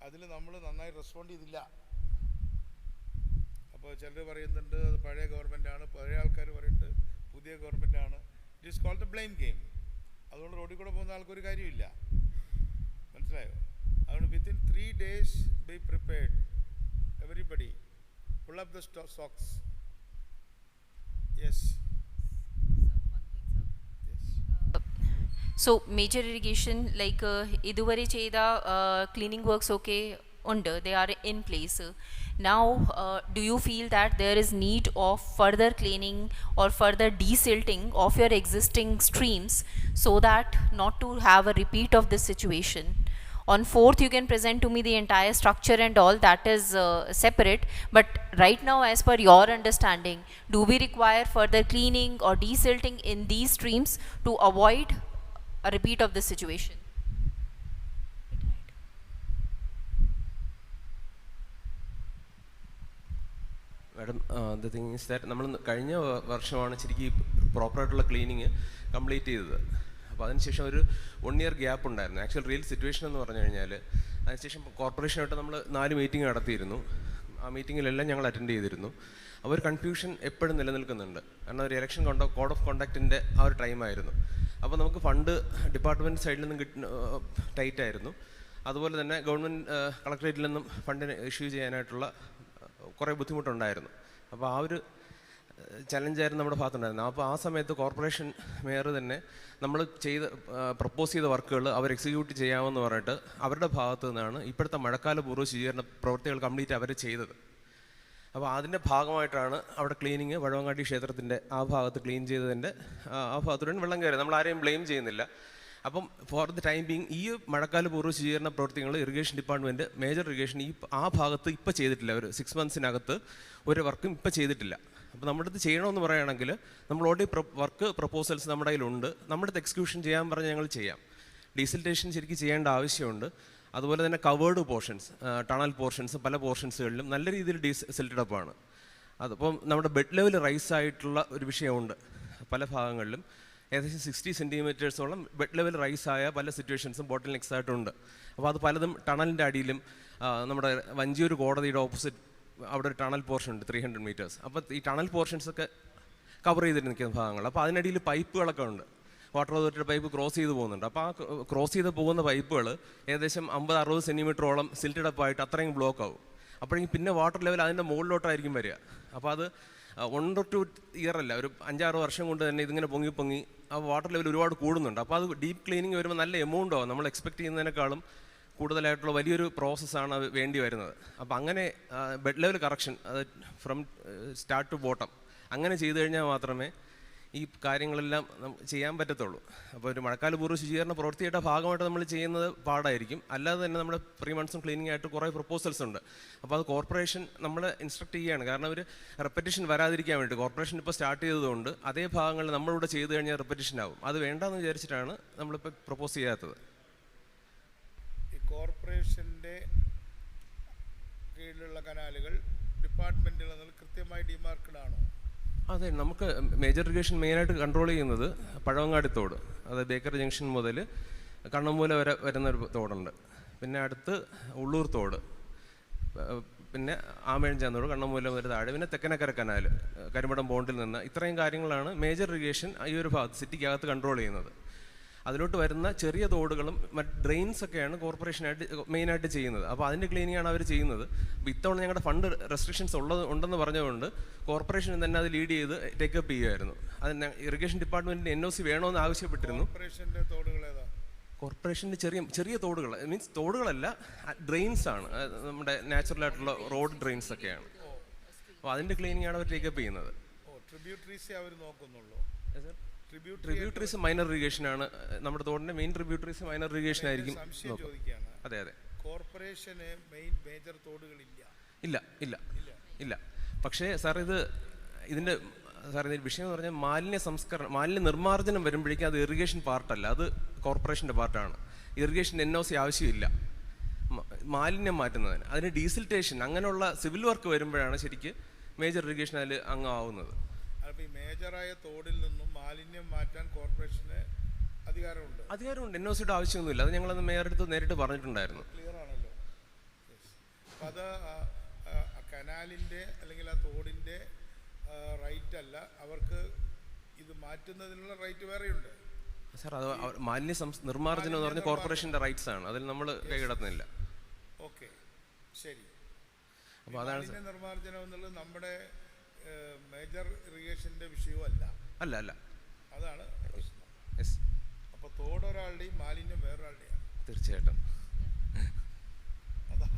അതിൽ നമ്മൾ നന്നായി റെസ്പോണ്ട് ചെയ്തില്ല. അപ്പോൾ ചിലർ പറയുന്നുണ്ട് അത് പഴയ ഗവൺമെൻറ്റാണ്, പഴയ ആൾക്കാർ പറയുന്നുണ്ട് പുതിയ ഗവൺമെൻറ്റാണ്. It is called the blame game. അതുകൊണ്ട് റോഡിൽ കൂടെ പോകുന്ന ആൾക്കൊരു കാര്യമില്ല. മനസ്സിലായോ? അതുകൊണ്ട് within 3 days be prepared. Everybody pull up the socks. Yes. So major irrigation like iduvare cheyda cleaning works okay undu, they are in place. Now do you feel that there is need of further cleaning or further desilting of your existing streams so that not to have a repeat of this situation? On 4th you can present to me the entire structure and all, that is separate, but right now as per your understanding, do we require further cleaning or desilting in these streams to avoid a repeat of this situation? Madam, the thing is that നമ്മൾ കഴിഞ്ഞ വർഷമാണ് ശരിക്കും പ്രോപ്പറായിട്ടുള്ള cleaning complete ചെയ്തത്. അപ്പോൾ അതിനുശേഷം ഒരു 1 year gap ഉണ്ടായിരുന്നു. ആക്ച്വൽ റിയൽ സിറ്റുവേഷൻ എന്ന് പറഞ്ഞു കഴിഞ്ഞാൽ അതിനുശേഷം കോർപ്പറേഷനായിട്ട് നമ്മൾ 4 മീറ്റിംഗ് നടത്തിയിരുന്നു. ആ മീറ്റിങ്ങിലെല്ലാം ഞങ്ങൾ അറ്റൻഡ് ചെയ്തിരുന്നു. അപ്പോൾ ഒരു കൺഫ്യൂഷൻ എപ്പോഴും നിലനിൽക്കുന്നുണ്ട്. കാരണം ഒരു ഇലക്ഷൻ കോഡ് ഓഫ് കോണ്ടക്റ്റിൻ്റെ ആ ഒരു ടൈമായിരുന്നു. അപ്പോൾ നമുക്ക് ഫണ്ട് ഡിപ്പാർട്ട്മെൻറ്റ് സൈഡിൽ നിന്നും ടൈറ്റായിരുന്നു. അതുപോലെ തന്നെ ഗവൺമെൻറ് കളക്ട്രേറ്റിൽ നിന്നും ഫണ്ടിന് ഇഷ്യൂ ചെയ്യാനായിട്ടുള്ള കുറേ ബുദ്ധിമുട്ടുണ്ടായിരുന്നു. അപ്പോൾ ആ ഒരു ചലഞ്ചായിരുന്നു നമ്മുടെ ഭാഗത്തുണ്ടായിരുന്നത്. അപ്പോൾ ആ സമയത്ത് കോർപ്പറേഷൻ മേയർ തന്നെ നമ്മൾ പ്രപ്പോസ് ചെയ്ത വർക്കുകൾ അവർ എക്സിക്യൂട്ട് ചെയ്യാമെന്ന് പറഞ്ഞിട്ട് അവരുടെ ഭാഗത്തു നിന്നാണ് ഇപ്പോഴത്തെ മഴക്കാല പൂർവ്വ ശുചീകരണ പ്രവൃത്തികൾ കംപ്ലീറ്റ് അവർ ചെയ്തത്. അപ്പോൾ അതിൻ്റെ ഭാഗമായിട്ടാണ് അവിടെ ക്ലീനിങ് പഴവങ്ങാടി ക്ഷേത്രത്തിൻ്റെ ആ ഭാഗത്ത് ക്ലീൻ ചെയ്തതിൻ്റെ ആ ഭാഗത്തൂടെ വെള്ളം കയറി. നമ്മൾ ആരെയും ബ്ലെയിം ചെയ്യുന്നില്ല. അപ്പം ഫോർ ദി ടൈം ബീങ് ഈ മഴക്കാല പൂർവ്വ ശുചീകരണ പ്രവർത്തികൾ ഇറിഗേഷൻ ഡിപ്പാർട്ട്മെൻറ്റ് മേജർ ഇറിഗേഷൻ ആ ഭാഗത്ത് ഇപ്പോൾ ചെയ്തിട്ടില്ല. ഒരു 6 monthsനകത്ത് ഒരു വർക്കും ഇപ്പോൾ ചെയ്തിട്ടില്ല. അപ്പോൾ നമ്മുടെ അടുത്ത് ചെയ്യണമെന്ന് പറയുകയാണെങ്കിൽ നമ്മൾ ഓൾറെഡി വർക്ക് പ്രപ്പോസൽസ് നമ്മുടെ കയ്യിലുണ്ട്. നമ്മുടെ അടുത്ത് എക്സിക്യൂഷൻ ചെയ്യാൻ പറഞ്ഞാൽ ഞങ്ങൾ ചെയ്യാം. ഡീസൽറ്റേഷൻ ശരിക്കും ചെയ്യേണ്ട ആവശ്യമുണ്ട്. അതുപോലെ തന്നെ കവേർഡ് പോർഷൻസ്, ടണൽ പോർഷൻസ് പല പോർഷൻസുകളിലും നല്ല രീതിയിൽ ഡീസൽറ്റഡ് അപ്പാണ്. അതിപ്പം നമ്മുടെ ബെഡ് ലെവൽ റൈസ് ആയിട്ടുള്ള ഒരു വിഷയമുണ്ട്. പല ഭാഗങ്ങളിലും ഏകദേശം 60 centimeters ബെഡ് ലെവൽ റൈസ് ആയ പല സിറ്റുവേഷൻസും ബോട്ടിൽ നെക്സ് ആയിട്ടുണ്ട്. അപ്പോൾ അത് പലതും ടണലിൻ്റെ അടിയിലും നമ്മുടെ വഞ്ചിയൂർ കോടതിയുടെ ഓപ്പോസിറ്റ് അവിടെ ഒരു ടണൽ പോർഷൻ ഉണ്ട് 300 meters. അപ്പോൾ ഈ ടണൽ പോർഷൻസൊക്കെ കവർ ചെയ്തിട്ട് നിൽക്കുന്ന ഭാഗങ്ങൾ. അപ്പോൾ അതിനടിയിൽ പൈപ്പുകളൊക്കെ ഉണ്ട്. വാട്ടർ അതോറിറ്റിയുടെ പൈപ്പ് ക്രോസ് ചെയ്ത് പോകുന്നുണ്ട്. അപ്പോൾ ആ ക്രോസ് ചെയ്ത് പോകുന്ന പൈപ്പുകൾ ഏകദേശം 50-60 centimeter സിൽറ്റഡ് അപ്പായിട്ട് അത്രയും ബ്ലോക്ക് ആവും. അപ്പോഴേക്കും പിന്നെ വാട്ടർ ലെവൽ അതിൻ്റെ മുകളിലോട്ടായിരിക്കും വരിക. അപ്പോൾ അത് 1 or 2 year അല്ല, ഒരു 5-6 വർഷം കൊണ്ട് തന്നെ ഇതിങ്ങനെ പൊങ്ങി ആ വാട്ടർ ലെവൽ ഒരുപാട് കൂടുന്നുണ്ട്. അപ്പോൾ അത് ഡീപ്പ് ക്ലീനിങ് വരുമ്പോൾ നല്ല എമൗണ്ട് ആവും. നമ്മൾ എക്സ്പെക്ട് ചെയ്യുന്നതിനേക്കാളും കൂടുതലായിട്ടുള്ള വലിയൊരു പ്രോസസ്സാണ് അത് വേണ്ടി വരുന്നത്. അപ്പോൾ അങ്ങനെ ബെഡ് ലെവൽ കറക്ഷൻ അത് ഫ്രം സ്റ്റാർട്ട് ടു ബോട്ടം അങ്ങനെ ചെയ്തു കഴിഞ്ഞാൽ മാത്രമേ ഈ കാര്യങ്ങളെല്ലാം ചെയ്യാൻ പറ്റത്തുള്ളൂ. അപ്പോൾ ഒരു മഴക്കാല പൂർവ്വ ശുചീകരണ പ്രവൃത്തിയുടെ ഭാഗമായിട്ട് നമ്മൾ ചെയ്യുന്നത് പാടായിരിക്കും. അല്ലാതെ തന്നെ നമ്മുടെ 3 months ക്ലീനിങ് ആയിട്ട് കുറേ പ്രപ്പോസൽസ് ഉണ്ട്. അപ്പോൾ അത് കോർപ്പറേഷൻ നമ്മൾ ഇൻസ്ട്രക്ട് ചെയ്യുകയാണ്. കാരണം ഒരു റെപ്പറ്റീഷൻ വരാതിരിക്കാൻ വേണ്ടി കോർപ്പറേഷൻ ഇപ്പോൾ സ്റ്റാർട്ട് ചെയ്തതുകൊണ്ട് അതേ ഭാഗങ്ങളിൽ നമ്മളിവിടെ ചെയ്ത് കഴിഞ്ഞാൽ റെപ്പറ്റീഷൻ ആവും. അത് വേണ്ടെന്ന് വിചാരിച്ചിട്ടാണ് നമ്മളിപ്പോൾ പ്രപ്പോസ് ചെയ്യാത്തത്. ഈ കോർപ്പറേഷൻ്റെ കീഴിലുള്ള കനാലുകൾ ഡിപ്പാർട്ട്മെൻറ്റിൽ നിന്ന് കൃത്യമായി ഡിമാർക്കഡ് ആണോ? അതെ, നമുക്ക് മേജർ ഇറിഗേഷൻ മെയിനായിട്ട് കൺട്രോൾ ചെയ്യുന്നത് പഴവങ്ങാടി തോട്, അതായത് ബേക്കർ ജംഗ്ഷൻ മുതൽ കണ്ണമ്മൂല വരെ വരുന്നൊരു തോടുണ്ട്. പിന്നെ അടുത്ത് ഉള്ളൂർ തോട്, പിന്നെ ആമേഴഞ്ചാന്തോട്, കണ്ണമ്മൂല വരെ താഴെ, പിന്നെ തെക്കനക്കര കനാൽ, കരിമടം ബോണ്ടിൽ നിന്ന്, ഇത്രയും കാര്യങ്ങളാണ് മേജർ ഇറിഗേഷൻ ഈ ഒരു ഭാഗത്ത് സിറ്റിക്കകത്ത് കൺട്രോൾ ചെയ്യുന്നത്. അതിലോട്ട് വരുന്ന ചെറിയ തോടുകളും മറ്റ് ഡ്രെയിൻസൊക്കെയാണ് കോർപ്പറേഷനായിട്ട് മെയിനായിട്ട് ചെയ്യുന്നത്. അപ്പോൾ അതിൻ്റെ ക്ലീനിങ്ങാണ് അവർ ചെയ്യുന്നത്. അപ്പോൾ ഇത്തവണ ഞങ്ങളുടെ ഫണ്ട് റെസ്ട്രിക്ഷൻസ് ഉണ്ടെന്ന് പറഞ്ഞുകൊണ്ട് കോർപ്പറേഷൻ തന്നെ അത് ലീഡ് ചെയ്ത് ടേക്കപ്പ് ചെയ്യുമായിരുന്നു. അത് ഇറിഗേഷൻ ഡിപ്പാർട്ട്മെൻറ്റിന് NOC വേണമെന്ന് ആവശ്യപ്പെട്ടിരുന്നു. കോർപ്പറേഷൻ്റെ ചെറിയ തോടുകൾ, മീൻസ് തോടുകളല്ല, ഡ്രെയിൻസ് ആണ്, നമ്മുടെ നാച്ചുറലായിട്ടുള്ള റോഡ് ഡ്രെയിൻസ് ഒക്കെയാണ്. അപ്പോൾ അതിൻ്റെ ക്ലീനിങ്ങാണ് അവർ ടേക്കപ്പ് ചെയ്യുന്നത്. ട്രിബ്യൂട്ടറീസ് മൈനർ ഇറിഗേഷൻ ആണ്. നമ്മുടെ തോടിന്റെ മെയിൻ ട്രിബ്യൂട്ടറീസ് മൈനർ ഇറിഗേഷൻ ആയിരിക്കും. അതെ അതെ. കോർപ്പറേഷന് മെയിൻ മേജർ തോടുകളില്ല. ഇല്ല. പക്ഷേ സാർ ഇതിന്റെ വിഷയം എന്ന് പറഞ്ഞാൽ മാലിന്യ നിർമ്മാർജ്ജനം വരുമ്പോഴേക്കും അത് ഇറിഗേഷൻ പാർട്ടല്ല, അത് കോർപ്പറേഷൻ്റെ പാർട്ടാണ്. ഇറിഗേഷൻ NOC ആവശ്യമില്ല മാലിന്യം മാറ്റുന്നതിന്. അതിന് ഡീസിൽറ്റേഷൻ അങ്ങനെയുള്ള സിവിൽ വർക്ക് വരുമ്പോഴാണ് ശരിക്ക് മേജർ ഇറിഗേഷൻ അതിൽ അങ്ങാവുന്നത്. അപ്പോൾ ഈ മേജറായ തോടിൽ നിന്നും മാലിന്യം മാറ്റാൻ കോർപ്പറേഷന് അധികാരമുണ്ട്. അധികാരമുണ്ട്. NOCയുടെ ആവശ്യമൊന്നുമില്ല. അത് ഞങ്ങളത് മേയറെടുത്ത് നേരിട്ട് പറഞ്ഞിട്ടുണ്ടായിരുന്നു. ക്ലിയർ ആണല്ലോ. അപ്പം അത് കനാലിൻ്റെ അല്ലെങ്കിൽ ആ തോടിൻ്റെ റൈറ്റ് അല്ല, അവർക്ക് ഇത് മാറ്റുന്നതിനുള്ള റൈറ്റ് വേറെയുണ്ട്. സാർ അത് മാലിന്യ നിർമ്മാർജ്ജനം എന്ന് പറഞ്ഞ കോർപ്പറേഷൻ്റെ റൈറ്റ്സ് ആണ്, അതിൽ നമ്മൾ കൈകടത്തുന്നില്ല. ഓക്കെ, ശരി. അപ്പോൾ അതാണ് മാലിന്യ നിർമ്മാർജ്ജനം എന്നുള്ളത് നമ്മുടെ മേജർ ഇറിഗേഷൻ്റെ വിഷയമല്ല. അല്ല അല്ല, അതാണ് പ്രശ്നം. യെസ്. അപ്പോൾ തോട് ഒരാളുടെയും മാലിന്യം വേറൊരാളുടെയാണ്. തീർച്ചയായിട്ടും. അതാണ്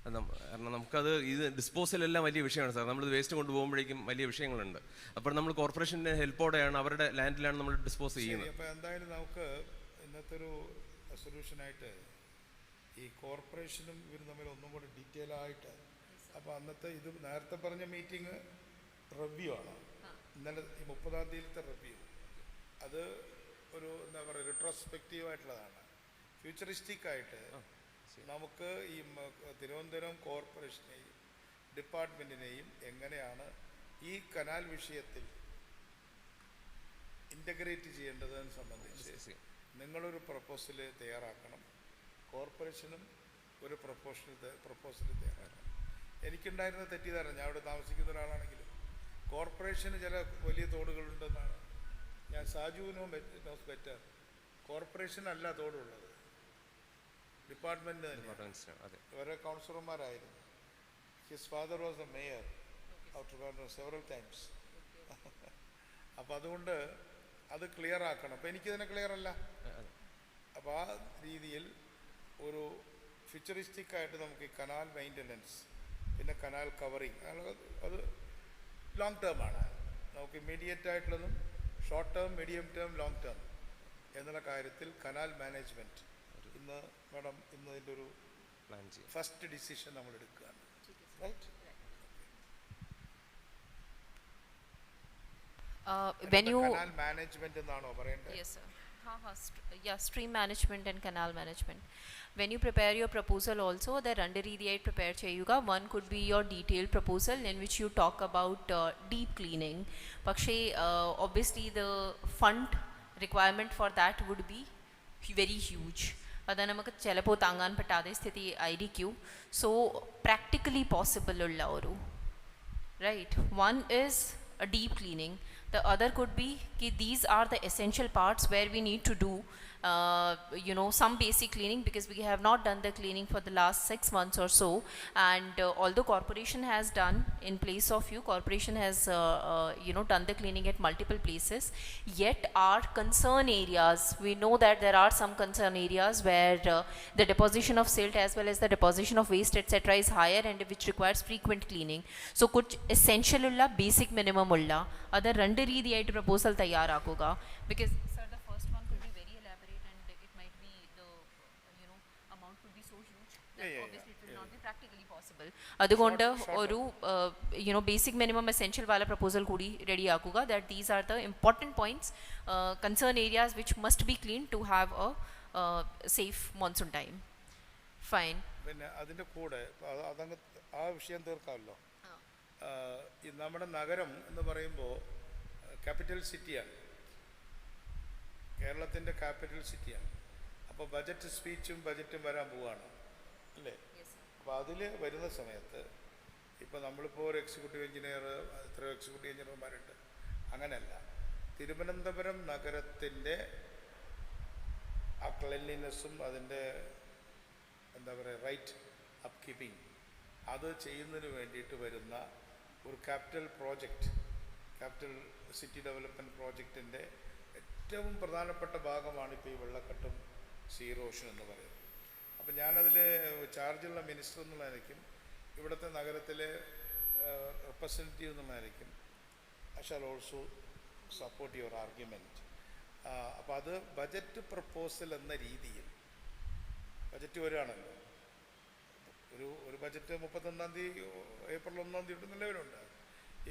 കാരണം നമുക്കത് ഇത് ഡിസ്പോസലെല്ലാം വലിയ വിഷയമാണ് സാർ. നമ്മൾ വേസ്റ്റ് കൊണ്ടുപോകുമ്പോഴേക്കും വലിയ വിഷയങ്ങളുണ്ട്. അപ്പോൾ നമ്മൾ കോർപ്പറേഷൻ്റെ ഹെൽപ്പോടെയാണ്, അവരുടെ ലാൻഡിലാണ് നമ്മൾ ഡിസ്പോസ് ചെയ്യുന്നത്. അപ്പോൾ എന്തായാലും നമുക്ക് ഇന്നത്തെ ഒരു സൊല്യൂഷനായിട്ട് ഈ കോർപ്പറേഷനും ഇവരും തമ്മിൽ ഒന്നും കൂടി ഡീറ്റെയിൽ ആയിട്ട്, അപ്പോൾ അന്നത്തെ ഇത് നേരത്തെ പറഞ്ഞ മീറ്റിംഗ് റിവ്യൂ ആണ്. ഇന്നലെ ഈ 30-ാം തീയതിയിലത്തെ റിവ്യൂ അത് ഒരു എന്താ പറയുക റിട്രോസ്പെക്റ്റീവ് ആയിട്ടുള്ളതാണ്. ഫ്യൂച്ചറിസ്റ്റിക് ആയിട്ട് നമുക്ക് ഈ തിരുവനന്തപുരം കോർപ്പറേഷനെയും ഡിപ്പാർട്ട്മെൻറ്റിനെയും എങ്ങനെയാണ് ഈ കനാൽ വിഷയത്തിൽ ഇൻ്റഗ്രേറ്റ് ചെയ്യേണ്ടതെന്ന് സംബന്ധിച്ച് നിങ്ങളൊരു പ്രപ്പോസൽ തയ്യാറാക്കണം. കോർപ്പറേഷനും ഒരു പ്രപ്പോസൽ തയ്യാറാക്കണം. എനിക്കുണ്ടായിരുന്ന തെറ്റിദ്ധാരണ, ഞാൻ അവിടെ താമസിക്കുന്ന ഒരാളാണെങ്കിലും കോർപ്പറേഷന് ചില വലിയ തോടുകളുണ്ടെന്നാണ്. ഞാൻ സാജുവിനോ നോസ് ബെറ്റർ, കോർപ്പറേഷനല്ല തോടുള്ളത്, ഡിപ്പാർട്ട്മെൻറ്റ് തന്നെ. വേറെ കൗൺസിലർമാരായിരുന്നു. His father was a mayor of Trivandrum several times. അപ്പോൾ അതുകൊണ്ട് അത് ക്ലിയർ ആക്കണം. അപ്പോൾ എനിക്കിതിനെ ക്ലിയർ അല്ല. അപ്പോൾ ആ രീതിയിൽ ഒരു ഫ്യൂച്ചറിസ്റ്റിക് ആയിട്ട് നമുക്ക് ഈ കനാൽ മെയിൻ്റനൻസ് പിന്നെ കനാൽ കവറിങ് അത് ലോങ് ടേം ആണ്. നമുക്ക് ഇമ്മീഡിയറ്റ് ആയിട്ടുള്ളതും short term, medium term, long term എന്നുള്ള കാര്യത്തിൽ കനാൽ മാനേജ്മെൻറ്റ് ഇന്ന് മാഡം ഇതിൻ്റെ ഒരു പ്ലാൻ ചെയ്യും. ഫസ്റ്റ് ഡിസിഷൻ നമ്മൾ എടുക്കുകയാണ്. Right? When you canal management എന്നാണോ പറയേണ്ടത്? Yes, sir. Stream management and canal management. When you prepare your proposal also, the രണ്ട് രീതിയായി prepare ചെയ്യുക. One could be your detailed proposal in which you talk about deep cleaning. പക്ഷേ obviously the fund requirement for that would be very huge. അത് നമുക്ക് ചിലപ്പോൾ താങ്ങാൻ പറ്റാതെ സ്ഥിതി ആയിരിക്കും. സോ പ്രാക്ടിക്കലി പോസിബിൾ ഉള്ള ഒരു right, one is a deep cleaning. The other could be ki these are the essential parts where we need to do some basic cleaning, because we have not done the cleaning for the last 6 months or so, and although corporation has done in place of you, corporation has done the cleaning at multiple places, yet our concern areas, we know that there are some concern areas where the deposition of silt as well as the deposition of waste etc is higher and which requires frequent cleaning. So kuch essential ulla basic minimum ulla other rendu reediyayitte proposal tayyarakkuka, because sir the first one could be very elaborate and it might be the amount could be so huge that obviously it will not be practically possible. അതുകൊണ്ട് ഒരു basic minimum essential വാല proposal കൂടി ready ആക്കുക. That these are the important points, concern areas which must be clean to have a safe monsoon time. Fine. പിന്നെ അതിൻ്റെ കൂടെ അതങ്ങ് ആ വിഷയം തീർക്കാമല്ലോ. നമ്മുടെ നഗരം എന്ന് പറയുമ്പോൾ ക്യാപിറ്റൽ സിറ്റിയാണ്, കേരളത്തിൻ്റെ ക്യാപിറ്റൽ സിറ്റിയാണ്. അപ്പോൾ ബജറ്റ് സ്പീച്ചും ബജറ്റും വരാൻ പോവുകയാണ് അല്ലേ? അപ്പോൾ അതിൽ വരുന്ന സമയത്ത് ഇപ്പോൾ നമ്മളിപ്പോൾ ഒരു എക്സിക്യൂട്ടീവ് എഞ്ചിനീയർ, എത്രയോ എക്സിക്യൂട്ടീവ് എഞ്ചിനീയർമാരുണ്ട്, അങ്ങനെയല്ല. തിരുവനന്തപുരം നഗരത്തിൻ്റെ ആ ക്ലെൻലിനെസ്സും അതിൻ്റെ എന്താ പറയുക റൈറ്റ് അപ്പ് കീപ്പിംഗ് അത് ചെയ്യുന്നതിന് വേണ്ടിയിട്ട് വരുന്ന ഒരു capital project, capital city development പ്രോജക്റ്റിൻ്റെ ഏറ്റവും പ്രധാനപ്പെട്ട ഭാഗമാണ് ഇപ്പോൾ ഈ വെള്ളക്കെട്ടും സീറോഷൻ എന്ന് പറയുന്നത്. അപ്പോൾ ഞാനതിൽ ചാർജുള്ള മിനിസ്റ്റർ എന്നുള്ളതായിരിക്കും, ഇവിടുത്തെ നഗരത്തിലെ റെപ്രസെൻറ്റേറ്റീവ് എന്നുള്ളതായിരിക്കും. I shall also support your argument. അപ്പോൾ അത് ബജറ്റ് പ്രപ്പോസൽ എന്ന രീതിയിൽ ബജറ്റ് വരികയാണല്ലോ. ഒരു ബജറ്റ് 31-ാം തീയതി ഏപ്രിൽ 1-ാം തീയതി നിലവിലുണ്ട്.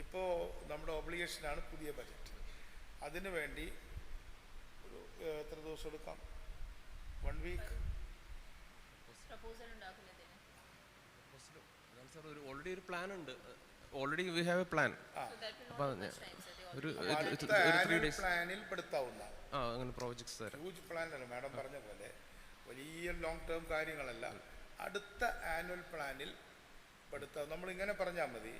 ഇപ്പോൾ നമ്മുടെ ഒബ്ലിഗേഷനാണ് പുതിയ ബജറ്റ്. അതിനു വേണ്ടി ഒരു എത്ര ദിവസം എടുക്കാം? 1 വീക്ക്. ഓൾറെഡി ഒരു പ്ലാൻ ഉണ്ട്, already we have A plan. അപ്പോൾ ഒരു അടുത്ത 3 ആനുവൽ days പ്ലാനിൽ പെടുത്താവുന്ന അങ്ങനെ പ്രോജക്ട്സ് തരാം. ഹ്യൂജ് പ്ലാനല്ല മാഡം പറഞ്ഞ പോലെ, വലിയ ലോങ് ടേം കാര്യങ്ങളല്ല. അടുത്ത ആനുവൽ പ്ലാനിൽ പെടുത്താം. നമ്മളിങ്ങനെ പറഞ്ഞാൽ മതി,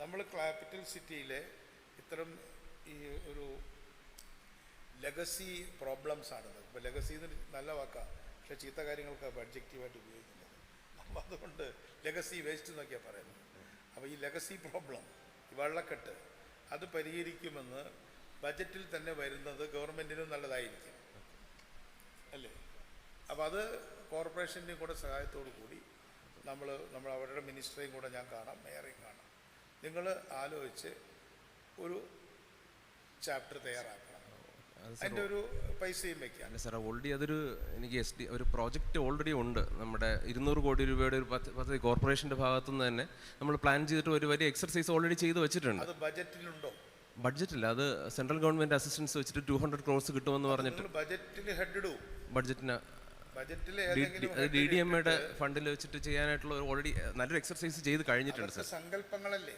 നമ്മൾ ക്യാപിറ്റൽ സിറ്റിയിലെ ഇത്തരം ഈ ഒരു ലെഗസി പ്രോബ്ലംസ് ആണത്. ഇപ്പോൾ ലെഗസി എന്ന് നല്ല വാക്കാണ്, പക്ഷേ ചീത്ത കാര്യങ്ങൾക്ക് ഒബ്ജക്റ്റീവായിട്ട് ഉപയോഗിക്കുന്നത്. അപ്പം അതുകൊണ്ട് ലെഗസി വേസ്റ്റ് എന്നൊക്കെയാണ് പറയുന്നത്. അപ്പോൾ ഈ ലെഗസി പ്രോബ്ലം, ഈ വെള്ളക്കെട്ട്, അത് പരിഹരിക്കുമെന്ന് ബജറ്റിൽ തന്നെ വരുന്നത് ഗവൺമെൻറ്റിനും നല്ലതായിരിക്കും അല്ലേ? അപ്പോൾ അത് കോർപ്പറേഷൻ്റെയും കൂടെ സഹായത്തോടു കൂടി നമ്മൾ അവരുടെ മിനിസ്റ്ററേയും കൂടെ ഞാൻ കാണാം, മേയറേയും കാണാം. നിങ്ങൾ ആലോചിച്ച് ഒരു ചാപ്റ്റർ തയ്യാറാക്കണം, അതിൻ്റെ ഒരു പൈസയും വയ്ക്കാം. അല്ല സാർ, ഓൾറെഡി അതൊരു എനിക്ക് ഒരു പ്രോജക്റ്റ് ഓൾറെഡി ഉണ്ട്. നമ്മുടെ 200 കോടി രൂപയുടെ ഒരു പദ്ധതി കോർപ്പറേഷൻ്റെ ഭാഗത്തുനിന്ന് തന്നെ നമ്മൾ പ്ലാൻ ചെയ്തിട്ട് ഒരു വലിയ എക്സർസൈസ് ഓൾറെഡി ചെയ്ത് വെച്ചിട്ടുണ്ട്. അത് ബജറ്റിലുണ്ടോ? ബഡ്ജറ്റില്ല, അത് സെൻട്രൽ ഗവൺമെൻറ് അസിസ്റ്റൻസ് വെച്ചിട്ട് 200 crores കിട്ടുമെന്ന് പറഞ്ഞിട്ട് ബജറ്റിൽ ഹെഡ് ഇടൂ. ബഡ്ജറ്റിന് ബജറ്റിൽ DDMയുടെ ഫണ്ടിൽ വെച്ചിട്ട് ചെയ്യാനായിട്ടുള്ള ഓൾറെഡി നല്ലൊരു എക്സർസൈസ് ചെയ്ത് കഴിഞ്ഞിട്ടുണ്ട് സാർ. സങ്കല്പങ്ങളല്ലേ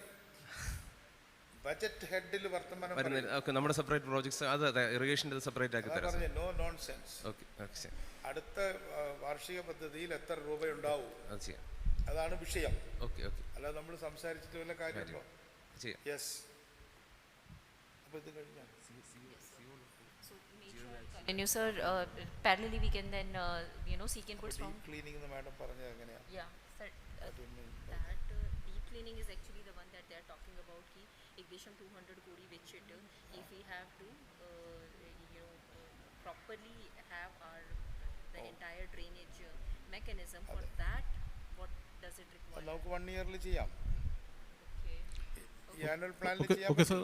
ബജറ്റ് ഹെഡിൽ വർത്തമാനം വരുന്നില്ല. ഓക്കെ, നമ്മുടെ സെപ്പറേറ്റ് പ്രോജക്ട്സ് അത് ഇറിഗേഷൻ്റെ സെപ്പറേറ്റ് ആക്കി തരാം. No nonsense. Okay okay sir, അടുത്ത വാർഷിക പദ്ധതിയിൽ എത്ര രൂപ ഉണ്ടാവും അത് ചെയ്യാം. അതാണ് വിഷയം. ഓക്കെ ഓക്കെ, അല്ലാതെ നമ്മൾ സംസാരിച്ചിട്ട് വല്ല കാര്യമുണ്ടോ? ചെയ്യാം. യെസ്. അപ്പോൾ ഇത് കഴിഞ്ഞാൽ Continue, sir. Parallelly, we can then, seek inputs from. Cleaning എന്ന് മാഡം പറഞ്ഞത് എങ്ങനെയാണ്? Yeah, sir. That deep cleaning is actually the one that they are talking about. Ki ekdesham 200 kodi which it, if we have to, properly have the entire drainage mechanism for that, what does it require? അത് നമുക്ക് 1 year ചെയ്യാം. Okay. ഈ annual പ്ലാനിൽ okay ചെയ്യാം. Okay sir.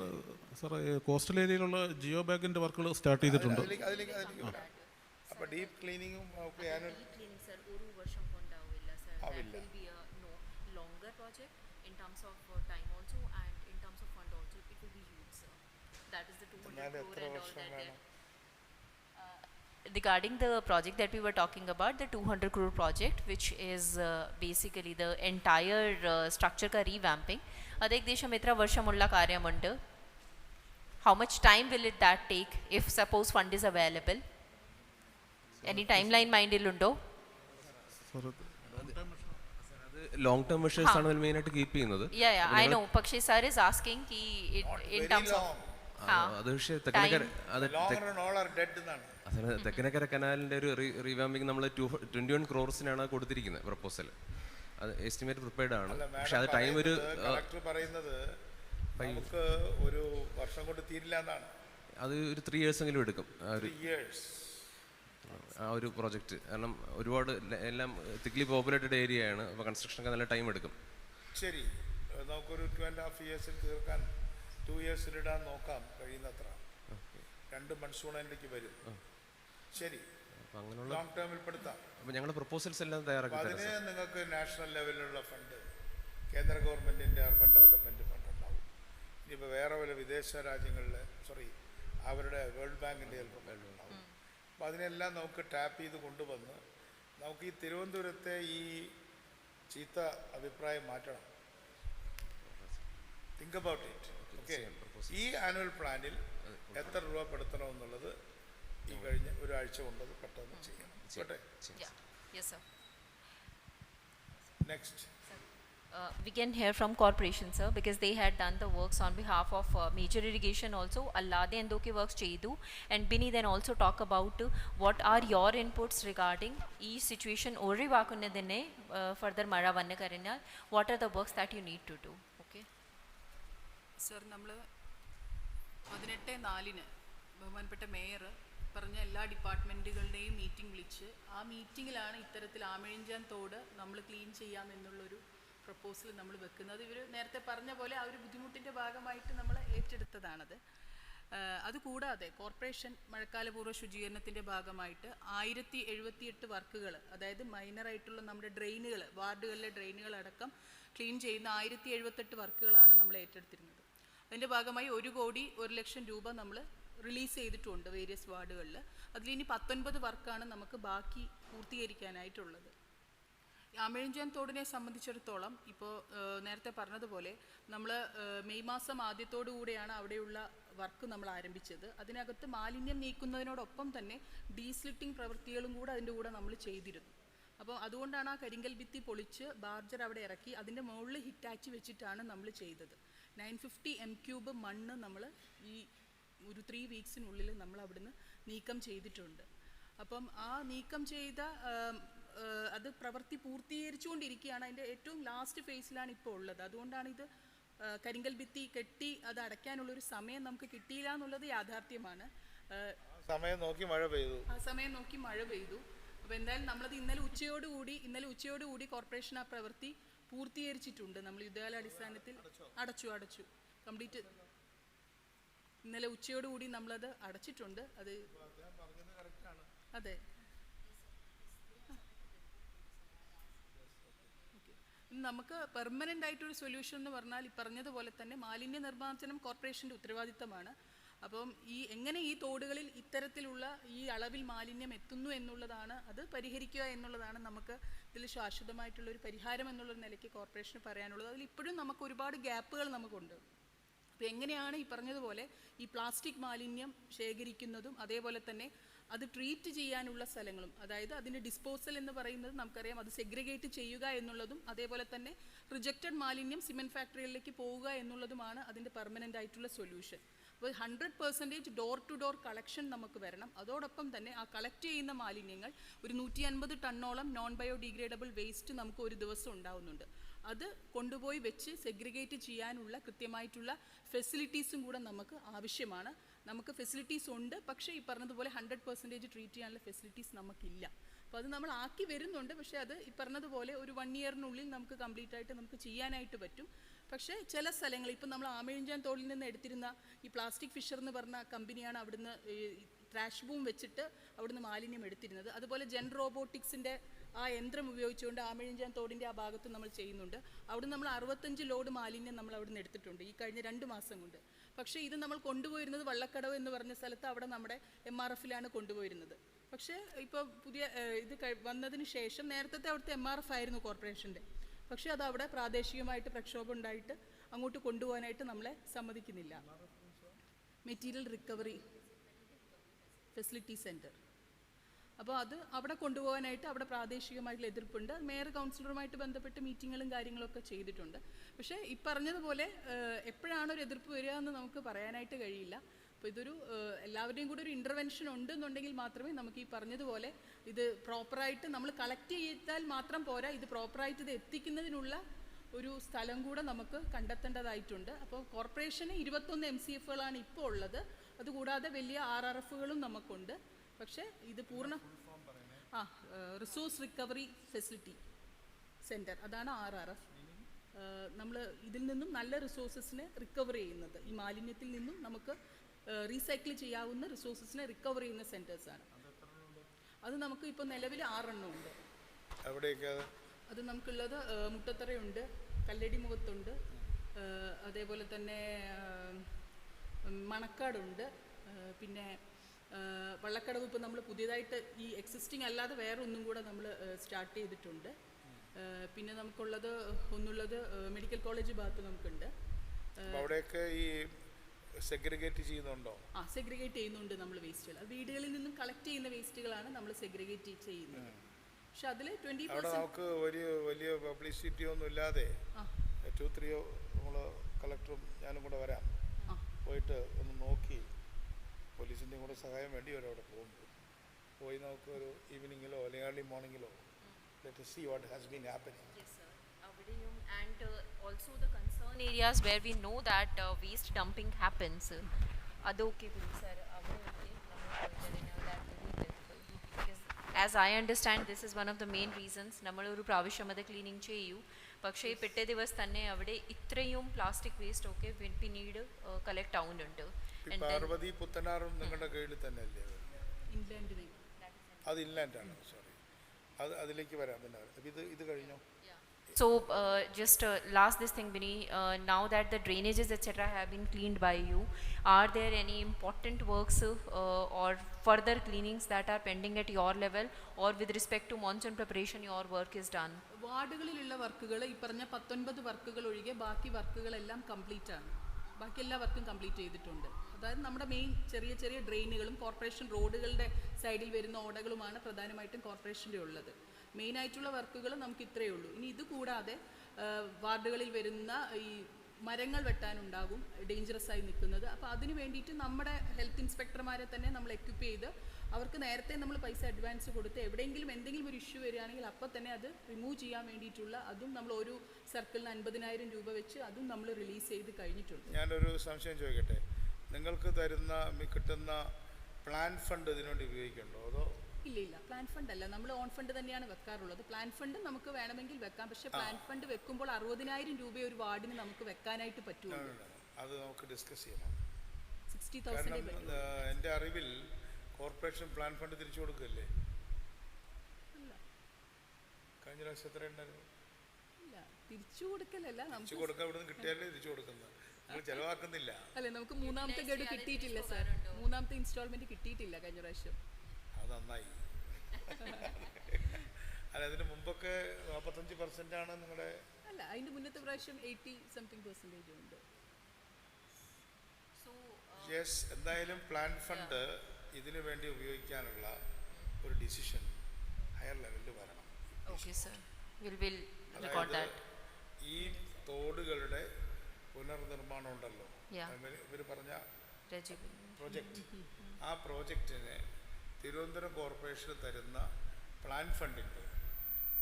Sir, coastal ഏരിയയിലുള്ള ജിയോ ബാഗിൻ്റെ വർക്കുകൾ start ചെയ്തിട്ടുണ്ട്. അതിലേക്ക് വരാം. അപ്പോൾ ഡീപ്പ് ക്ലീനിങ്ങും ഒക്കെ annual Deep cleaning, sir, oru varsham kondavilla, sir. That Avilla. will be a longer project in terms of time also, and in terms of fund also. It will be huge, sir. That is the 200 എന്നാൽ crore എത്ര and all വർഷം that. വേണം? Regarding the project that we were talking about, the 200 crore project, which is basically the entire structure ka revamping, adu ekdesham etra varshamulla karyamundu. How much time will that take if suppose fund is available? Any timeline mindillundo? Sir, അത് long term measures ആണ് main ആയിട്ട് keep ചെയ്യുന്നത്. Yeah, I know. Pakshe sir is asking ki in Very terms of long. അത് പക്ഷേ തെക്കനക്കര അത് Long run all are dead എന്നാണ്. അതിന് തെക്കനക്കര കനാലിൻ്റെ ഒരു റീവാമ്പിങ് നമ്മൾ 21 crores കൊടുത്തിരിക്കുന്നത് പ്രപ്പോസൽ. അത് എസ്റ്റിമേറ്റ് പ്രിപ്പയർഡ് ആണ്, പക്ഷെ അത് ടൈം ഒരു കളക്ടർ പറയുന്നത് നമുക്ക് ഒരു വർഷം കൊണ്ട് തീരില്ല എന്നാണ്. അത് ഒരു 3 years എങ്കിലും എടുക്കും ഇയേഴ്സ് ആ ഒരു പ്രോജക്റ്റ്. കാരണം ഒരുപാട് എല്ലാം തിക്ലി പോപ്പുലേറ്റഡ് ഏരിയ ആണ്, അപ്പോൾ കൺസ്ട്രക്ഷനൊക്കെ നല്ല ടൈം എടുക്കും. ശരി, നമുക്കൊരു 2.5 years തീർക്കാൻ 2 years ഇടാൻ നോക്കാം കഴിയുന്നത്ര. 2 മൺസൂണിലേക്ക് വരും. ശരി, അപ്പോൾ അങ്ങനെയുള്ള ലോങ് ടേമിൽ പെടുത്താം. അപ്പോൾ ഞങ്ങളുടെ പ്രപ്പോസൽസ് എല്ലാം തയ്യാറാക്കി അപ്പോൾ തരാം അതിന് സാർ. നിങ്ങൾക്ക് നാഷണൽ ലെവലിലുള്ള ഫണ്ട്, കേന്ദ്ര ഗവൺമെൻറ്റിൻ്റെ അർബൻ ഡെവലപ്മെൻറ്റ് ഫണ്ട് ഉണ്ടാവും. ഇനിയിപ്പോൾ വേറെ വല്ല വിദേശ രാജ്യങ്ങളിലെ അവരുടെ വേൾഡ് ബാങ്കിൻ്റെ ചിലപ്പോൾ ഫണ്ട് ഉണ്ടാവും. അപ്പോൾ അതിനെല്ലാം നമുക്ക് ടാപ്പ് ചെയ്ത് കൊണ്ടുവന്ന് നമുക്ക് ഈ തിരുവനന്തപുരത്തെ ഈ ചീത്ത അഭിപ്രായം മാറ്റണം. Think about it. ഓക്കെ, ഈ ആനുവൽ പ്ലാനിൽ എത്ര രൂപ പെടുത്തണമെന്നുള്ളത് ഈ കഴിഞ്ഞ ഒരാഴ്ച കൊണ്ടത് പെട്ടെന്ന് ചെയ്യണം. കേട്ടെ? yeah. Yes, sir. Next. We can hear from corporation, sir, because they had done the works on behalf of major irrigation also. Allade endoke works cheyidu, and Bini then also talk about what are your inputs regarding ee situation orri vakunne dinne further mara vanne karinal, what are the works that you need to do. Okay sir, നമ്മൾ 18/4 ബഹുമാനപ്പെട്ട mayor പറഞ്ഞ എല്ലാ ഡിപ്പാർട്ട്മെൻറ്റുകളുടെയും meeting വിളിച്ച് ആ മീറ്റിങ്ങിലാണ് ഇത്തരത്തിൽ ആമഴിഞ്ചാൻ തോട് നമ്മൾ clean ചെയ്യാമെന്നുള്ളൊരു proposal നമ്മൾ വെക്കുന്നത്. ഇവർ നേരത്തെ പറഞ്ഞ പോലെ ആ ഒരു ബുദ്ധിമുട്ടിൻ്റെ ഭാഗമായിട്ട് നമ്മൾ ഏറ്റെടുത്തതാണത്. അതുകൂടാതെ കോർപ്പറേഷൻ മഴക്കാലപൂർവ്വ ശുചീകരണത്തിൻ്റെ ഭാഗമായിട്ട് 1078 വർക്കുകൾ, അതായത് മൈനറായിട്ടുള്ള നമ്മുടെ ഡ്രെയിനുകൾ, വാർഡുകളിലെ ഡ്രെയിനുകളടക്കം ക്ലീൻ ചെയ്യുന്ന 1078 വർക്കുകളാണ് നമ്മൾ ഏറ്റെടുത്തിരുന്നത്. അതിൻ്റെ ഭാഗമായി 1,01,00,000 രൂപ നമ്മൾ റിലീസ് ചെയ്തിട്ടുണ്ട് വേരിയസ് വാർഡുകളിൽ. അതിലിനി 19 വർക്കാണ് നമുക്ക് ബാക്കി പൂർത്തീകരിക്കാനായിട്ടുള്ളത്. ആമഴിഞ്ചാൻ തോടിനെ സംബന്ധിച്ചിടത്തോളം ഇപ്പോൾ നേരത്തെ പറഞ്ഞതുപോലെ നമ്മൾ മെയ് മാസം ആദ്യത്തോടു കൂടിയാണ് അവിടെയുള്ള വർക്ക് നമ്മൾ ആരംഭിച്ചത്. അതിനകത്ത് മാലിന്യം നീക്കുന്നതിനോടൊപ്പം തന്നെ ഡീസ്ലിറ്റിംഗ് പ്രവൃത്തികളും കൂടെ അതിൻ്റെ കൂടെ നമ്മൾ ചെയ്തിരുന്നു. അപ്പോൾ അതുകൊണ്ടാണ് ആ കരിങ്കൽ ഭിത്തി പൊളിച്ച് ബാർജർ അവിടെ ഇറക്കി അതിൻ്റെ മുകളിൽ ഹിറ്റാച്ച് വെച്ചിട്ടാണ് നമ്മൾ ചെയ്തത്. 950 m³ മണ്ണ് നമ്മൾ ഈ ഒരു 3 വീക്സിനുള്ളിൽ നമ്മൾ അവിടുന്ന് നീക്കം ചെയ്തിട്ടുണ്ട്. അപ്പം ആ നീക്കം ചെയ്ത അത് പ്രവൃത്തി പൂർത്തീകരിച്ചുകൊണ്ടിരിക്കുകയാണ്. അതിൻ്റെ ഏറ്റവും ലാസ്റ്റ് ഫേസിലാണ് ഇപ്പോൾ ഉള്ളത്. അതുകൊണ്ടാണ് ഇത് കരിങ്കൽ ഭിത്തി കെട്ടി അത് അടയ്ക്കാനുള്ളൊരു സമയം നമുക്ക് കിട്ടിയില്ല എന്നുള്ളത് യാഥാർത്ഥ്യമാണ്. സമയം നോക്കി മഴ പെയ്തു. ആ സമയം നോക്കി മഴ പെയ്തു. അപ്പോൾ എന്തായാലും നമ്മളത് ഇന്നലെ ഉച്ചയോടുകൂടി കോർപ്പറേഷൻ ആ പ്രവൃത്തി പൂർത്തീകരിച്ചിട്ടുണ്ട്. നമ്മൾ യുദ്ധകാലാടിസ്ഥാനത്തിൽ അടച്ചു കംപ്ലീറ്റ്. ഇന്നലെ ഉച്ചയോടുകൂടി നമ്മളത് അടച്ചിട്ടുണ്ട്. അത് അതെ. നമുക്ക് പെർമനൻ്റ് ആയിട്ടൊരു സൊല്യൂഷൻ എന്ന് പറഞ്ഞാൽ ഈ പറഞ്ഞതുപോലെ തന്നെ മാലിന്യ നിർമ്മാർജ്ജനം കോർപ്പറേഷൻ്റെ ഉത്തരവാദിത്തമാണ്. അപ്പം എങ്ങനെ ഈ തോടുകളിൽ ഇത്തരത്തിലുള്ള ഈ അളവിൽ മാലിന്യം എത്തുന്നു എന്നുള്ളതാണ്, അത് പരിഹരിക്കുക എന്നുള്ളതാണ് നമുക്ക് ഇതിൽ ശാശ്വതമായിട്ടുള്ളൊരു പരിഹാരം എന്നുള്ളൊരു നിലയ്ക്ക് കോർപ്പറേഷന് പറയാനുള്ളത്. അതിൽ ഇപ്പോഴും നമുക്ക് ഒരുപാട് ഗ്യാപ്പുകൾ നമുക്കുണ്ട്. അപ്പോൾ എങ്ങനെയാണ് ഈ പറഞ്ഞതുപോലെ ഈ പ്ലാസ്റ്റിക് മാലിന്യം ശേഖരിക്കുന്നതും അതേപോലെ തന്നെ അത് ട്രീറ്റ് ചെയ്യാനുള്ള സ്ഥലങ്ങളും, അതായത് അതിൻ്റെ ഡിസ്പോസൽ എന്ന് പറയുന്നത് നമുക്കറിയാം, അത് സെഗ്രിഗേറ്റ് ചെയ്യുക എന്നുള്ളതും അതേപോലെ തന്നെ റിജക്റ്റഡ് മാലിന്യം സിമെൻറ്റ് ഫാക്ടറികളിലേക്ക് പോവുക എന്നുള്ളതുമാണ് അതിൻ്റെ പെർമനൻ്റ് ആയിട്ടുള്ള സൊല്യൂഷൻ. അപ്പോൾ 100% ഡോർ ടു ഡോർ കളക്ഷൻ നമുക്ക് വരണം. അതോടൊപ്പം തന്നെ ആ കളക്ട് ചെയ്യുന്ന മാലിന്യങ്ങൾ ഒരു 150 ടണ്ണോളം നോൺ ബയോഡിഗ്രേഡബിൾ വേസ്റ്റ് നമുക്ക് ഒരു ദിവസം ഉണ്ടാവുന്നുണ്ട്. അത് കൊണ്ടുപോയി വെച്ച് സെഗ്രിഗേറ്റ് ചെയ്യാനുള്ള കൃത്യമായിട്ടുള്ള ഫെസിലിറ്റീസും കൂടെ നമുക്ക് ആവശ്യമാണ്. നമുക്ക് ഫെസിലിറ്റീസ് ഉണ്ട്, പക്ഷേ ഈ പറഞ്ഞതുപോലെ 100% ട്രീറ്റ് ചെയ്യാനുള്ള ഫെസിലിറ്റീസ് നമുക്കില്ല. അപ്പോൾ അത് നമ്മൾ ആക്കി വരുന്നുണ്ട്. പക്ഷേ അത് ഈ പറഞ്ഞതുപോലെ ഒരു 1 ഇയറിനുള്ളിൽ നമുക്ക് കംപ്ലീറ്റ് ആയിട്ട് നമുക്ക് ചെയ്യാനായിട്ട് പറ്റും. പക്ഷേ ചില സ്ഥലങ്ങൾ, ഇപ്പം നമ്മൾ ആമയിഴഞ്ചാൻ തോടിൽ നിന്ന് എടുത്തിരുന്ന ഈ പ്ലാസ്റ്റിക് ഫിഷർ എന്ന് പറഞ്ഞ കമ്പനിയാണ് അവിടുന്ന് ട്രാഷ് ബൂം വെച്ചിട്ട് അവിടുന്ന് മാലിന്യം എടുത്തിരുന്നത്. അതുപോലെ ജെൻ റോബോട്ടിക്സിൻ്റെ ആ യന്ത്രം ഉപയോഗിച്ചുകൊണ്ട് ആമയിഴഞ്ചാൻ തോടിൻ്റെ ആ ഭാഗത്ത് നമ്മൾ ചെയ്യുന്നുണ്ട്. അവിടുന്ന് നമ്മൾ 65 ലോഡ് മാലിന്യം നമ്മൾ അവിടുന്ന് എടുത്തിട്ടുണ്ട് ഈ കഴിഞ്ഞ 2 മാസം കൊണ്ട്. പക്ഷേ ഇത് നമ്മൾ കൊണ്ടുപോയിരുന്നത് വള്ളക്കടവ് എന്ന് പറഞ്ഞ സ്ഥലത്ത്, അവിടെ നമ്മുടെ MRFലാണ് കൊണ്ടുപോയിരുന്നത്. പക്ഷേ ഇപ്പോൾ പുതിയ ഇത് വന്നതിന് ശേഷം, നേരത്തെ അവിടുത്തെ MRF ആയിരുന്നു കോർപ്പറേഷൻ്റെ, പക്ഷേ അത് അവിടെ പ്രാദേശികമായിട്ട് പ്രക്ഷോഭം ഉണ്ടായിട്ട് അങ്ങോട്ട് കൊണ്ടുപോകാനായിട്ട് നമ്മളെ സമ്മതിക്കുന്നില്ല. Material recovery facility centre. അപ്പോൾ അത് അവിടെ കൊണ്ടുപോകാനായിട്ട് അവിടെ പ്രാദേശികമായിട്ടുള്ള എതിർപ്പുണ്ട്. മേയർ കൗൺസിലറുമായിട്ട് ബന്ധപ്പെട്ട് മീറ്റിങ്ങുകളും കാര്യങ്ങളൊക്കെ ചെയ്തിട്ടുണ്ട്. പക്ഷേ ഈ പറഞ്ഞതുപോലെ എപ്പോഴാണ് ഒരു എതിർപ്പ് വരിക എന്ന് നമുക്ക് പറയാനായിട്ട് കഴിയില്ല. അപ്പോൾ ഇതൊരു എല്ലാവരുടെയും കൂടെ ഒരു ഇൻ്റർവെൻഷൻ ഉണ്ടെന്നുണ്ടെങ്കിൽ മാത്രമേ നമുക്ക് ഈ പറഞ്ഞതുപോലെ ഇത് പ്രോപ്പറായിട്ട് നമ്മൾ കളക്ട് ചെയ്താൽ മാത്രം പോരാ, ഇത് പ്രോപ്പറായിട്ട് ഇത് എത്തിക്കുന്നതിനുള്ള ഒരു സ്ഥലം കൂടെ നമുക്ക് കണ്ടെത്തേണ്ടതായിട്ടുണ്ട്. അപ്പോൾ കോർപ്പറേഷന് 21 MCFകളാണ് ഇപ്പോൾ ഉള്ളത്. അതുകൂടാതെ വലിയ RRFകളും നമുക്കുണ്ട്. പക്ഷേ ഇത് റിസോഴ്സ് റിക്കവറി ഫെസിലിറ്റി സെൻറ്റർ, അതാണ് RRF. നമ്മൾ ഇതിൽ നിന്നും നല്ല റിസോഴ്സസിനെ റിക്കവർ ചെയ്യുന്നത്, ഈ മാലിന്യത്തിൽ നിന്നും നമുക്ക് റീസൈക്കിൾ ചെയ്യാവുന്ന റിസോഴ്സസിനെ റിക്കവർ ചെയ്യുന്ന സെൻറ്റേഴ്സാണ്. അത് നമുക്ക് ഇപ്പോൾ നിലവിൽ 6 എണ്ണം ഉണ്ട്. അത് നമുക്കുള്ളത് മുട്ടത്തറയുണ്ട്, കല്ലടി മുഖത്തുണ്ട്, അതേപോലെ തന്നെ മണക്കാടുണ്ട്, പിന്നെ വള്ളക്കടവ് ഇപ്പോൾ നമ്മൾ പുതിയതായിട്ട് ഈ എക്സിസ്റ്റിംഗ് അല്ലാതെ വേറെ ഒന്നും കൂടെ നമ്മൾ സ്റ്റാർട്ട് ചെയ്തിട്ടുണ്ട്. പിന്നെ നമുക്കുള്ളത് മെഡിക്കൽ കോളേജ് ഭാഗത്ത് നമുക്കുണ്ട്. അവിടെയൊക്കെ ഈ സെഗ്രിഗേറ്റ് ചെയ്യുന്നുണ്ടോ? സെഗ്രിഗേറ്റ് ചെയ്യുന്നുണ്ട് നമ്മൾ വേസ്റ്റുകൾ. അത് വീടുകളിൽ നിന്നും കളക്ട് ചെയ്യുന്ന വേസ്റ്റുകളാണ് നമ്മൾ സെഗ്രിഗേറ്റ് ചെയ്യുന്നത്. പക്ഷെ അതിൽ 20% നമുക്ക് വലിയ പബ്ലിസിറ്റി ഒന്നും ഇല്ലാതെ 2-3 നമ്മൾ കളക്ടറും ഞാനും കൂടെ വരാം, പോയിട്ട് ഒന്ന് നോക്കി പോലീസിൻ്റെയും കൂടെ സഹായം വേണ്ടി വരും. അവിടെ പോയി നമുക്ക് ഒരു ഈവനിങ്ങിലോ അല്ലെങ്കിൽ early മോർണിംഗിലോ let us see what has been happening. Yes sir, and also the concern areas where we know that waste dumping happens, adu okay sir, avade okay that will be helpful, because as I understand this is one of the main reasons nammal oru pravishyamada cleaning cheyu, പക്ഷേ പിറ്റേ ദിവസം തന്നെ അവിടെ ഇത്രയും plastic waste ഒക്കെ പിന്നീട് collect ആവുന്നുണ്ട്. പാർവതി പുത്തനാറും നിങ്ങളുടെ കയ്യിൽ തന്നെ അല്ലേ? ഇൻലാൻഡ്, അത് ഇൻലാൻഡാണ്, സോറി. അതിലേക്ക് വരാം. പിന്നെ ഇത് കഴിഞ്ഞോ? So just last this thing, Vinny, now that the drainages etc. have been cleaned by you, are there any important works or further cleanings that are pending at your level, or with respect to monsoon preparation your work is done? വാർഡുകളിലുള്ള വർക്കുകൾ ഈ പറഞ്ഞ 19 വർക്കുകൾ ഒഴികെ ബാക്കി വർക്കുകളെല്ലാം complete ആണ്. ബാക്കി എല്ലാ വർക്കും കംപ്ലീറ്റ് ചെയ്തിട്ടുണ്ട്. അതായത് നമ്മുടെ മെയിൻ ചെറിയ ചെറിയ ഡ്രെയിനുകളും കോർപ്പറേഷൻ റോഡുകളുടെ സൈഡിൽ വരുന്ന ഓടകളുമാണ് പ്രധാനമായിട്ടും കോർപ്പറേഷൻ്റെ ഉള്ളത്. മെയിനായിട്ടുള്ള വർക്കുകൾ നമുക്ക് ഇത്രയേ ഉള്ളൂ. ഇനി ഇത് കൂടാതെ വാർഡുകളിൽ വരുന്ന ഈ മരങ്ങൾ വെട്ടാനുണ്ടാകും ഡേഞ്ചറസ് ആയി നിൽക്കുന്നത്. അപ്പോൾ അതിന് വേണ്ടിയിട്ട് നമ്മുടെ ഹെൽത്ത് ഇൻസ്പെക്ടർമാരെ തന്നെ നമ്മൾ എക്വിപ്പ് ചെയ്ത് അവർക്ക് നേരത്തെ നമ്മൾ പൈസ അഡ്വാൻസ് കൊടുത്ത് എവിടെയെങ്കിലും എന്തെങ്കിലും ഒരു ഇഷ്യൂ വരികയാണെങ്കിൽ അപ്പോൾ തന്നെ അത് റിമൂവ് ചെയ്യാൻ വേണ്ടിയിട്ടുള്ള അതും നമ്മൾ ഒരു സർക്കിളിന് 50,000 രൂപ വെച്ച് അതും നമ്മൾ റിലീസ് ചെയ്ത് കഴിഞ്ഞിട്ടുണ്ട്. ഞാനൊരു സംശയം ചോദിക്കട്ടെ, നിങ്ങൾക്ക് കിട്ടുന്ന പ്ലാൻ ഫണ്ട് ഇതിനുവേണ്ടി ഉപയോഗിക്കുന്നുണ്ടോ അതോ? ഇല്ല, പ്ലാൻ ഫണ്ട് അല്ല, നമ്മൾ ഓൺ ഫണ്ട് തന്നെയാണ് വെക്കാറുള്ളത്. പ്ലാൻ ഫണ്ട് നമുക്ക് വേണമെങ്കിൽ വെക്കാം, പക്ഷേ പ്ലാൻ ഫണ്ട് വെക്കുമ്പോൾ 60,000 രൂപ ഒരു വാർഡിന് നമുക്ക് വെക്കാനായിട്ട് പറ്റുമോ? അത് നമുക്ക് ഡിസ്കസ് ചെയ്യണം. 60,000 എൻ്റെ അറിവിൽ കോർപ്പറേഷൻ പ്ലാൻ ഫണ്ട് തിരിച്ചു കൊടുക്കില്ലേ? കഴിഞ്ഞ പ്രാവശ്യം എത്ര ഉണ്ടായിരുന്നു? ഇല്ല, തിരിച്ചു കൊടുക്കലല്ല, തിരിച്ചു കൊടുക്കാൻ ഇവിടുന്ന് കിട്ടിയാലേ തിരിച്ചു കൊടുക്കുന്നത്, നമ്മൾ ചെലവാക്കുന്നില്ല. അല്ലെ, നമുക്ക് മൂന്നാമത്തെ ഗഡു കിട്ടിയിട്ടില്ല സാർ, മൂന്നാമത്തെ ഇൻസ്റ്റാൾമെന്റ് കിട്ടിയിട്ടില്ല കഴിഞ്ഞ പ്രാവശ്യം. അത് നന്നായി. അല്ല, അതിന് മുമ്പൊക്കെ 45% ആണ് നിങ്ങളുടെ? അല്ല, അതിന്റെ മുന്നത്തെ പ്രാവശ്യം 80-something% ഉണ്ട്. യെസ്, എന്തായാലും പ്ലാൻ ഫണ്ട് ഇതിനു വേണ്ടി ഉപയോഗിക്കാനുള്ള ഒരു ഡിസിഷൻ ഹയർ ലെവലിൽ വരണം. അതായത് ഈ തോടുകളുടെ പുനർനിർമ്മാണം ഉണ്ടല്ലോ, ഇവർ പറഞ്ഞ പ്രോജക്റ്റ്, ആ പ്രോജക്റ്റിന് തിരുവനന്തപുരം കോർപ്പറേഷൻ തരുന്ന പ്ലാൻ ഫണ്ടിൻ്റെ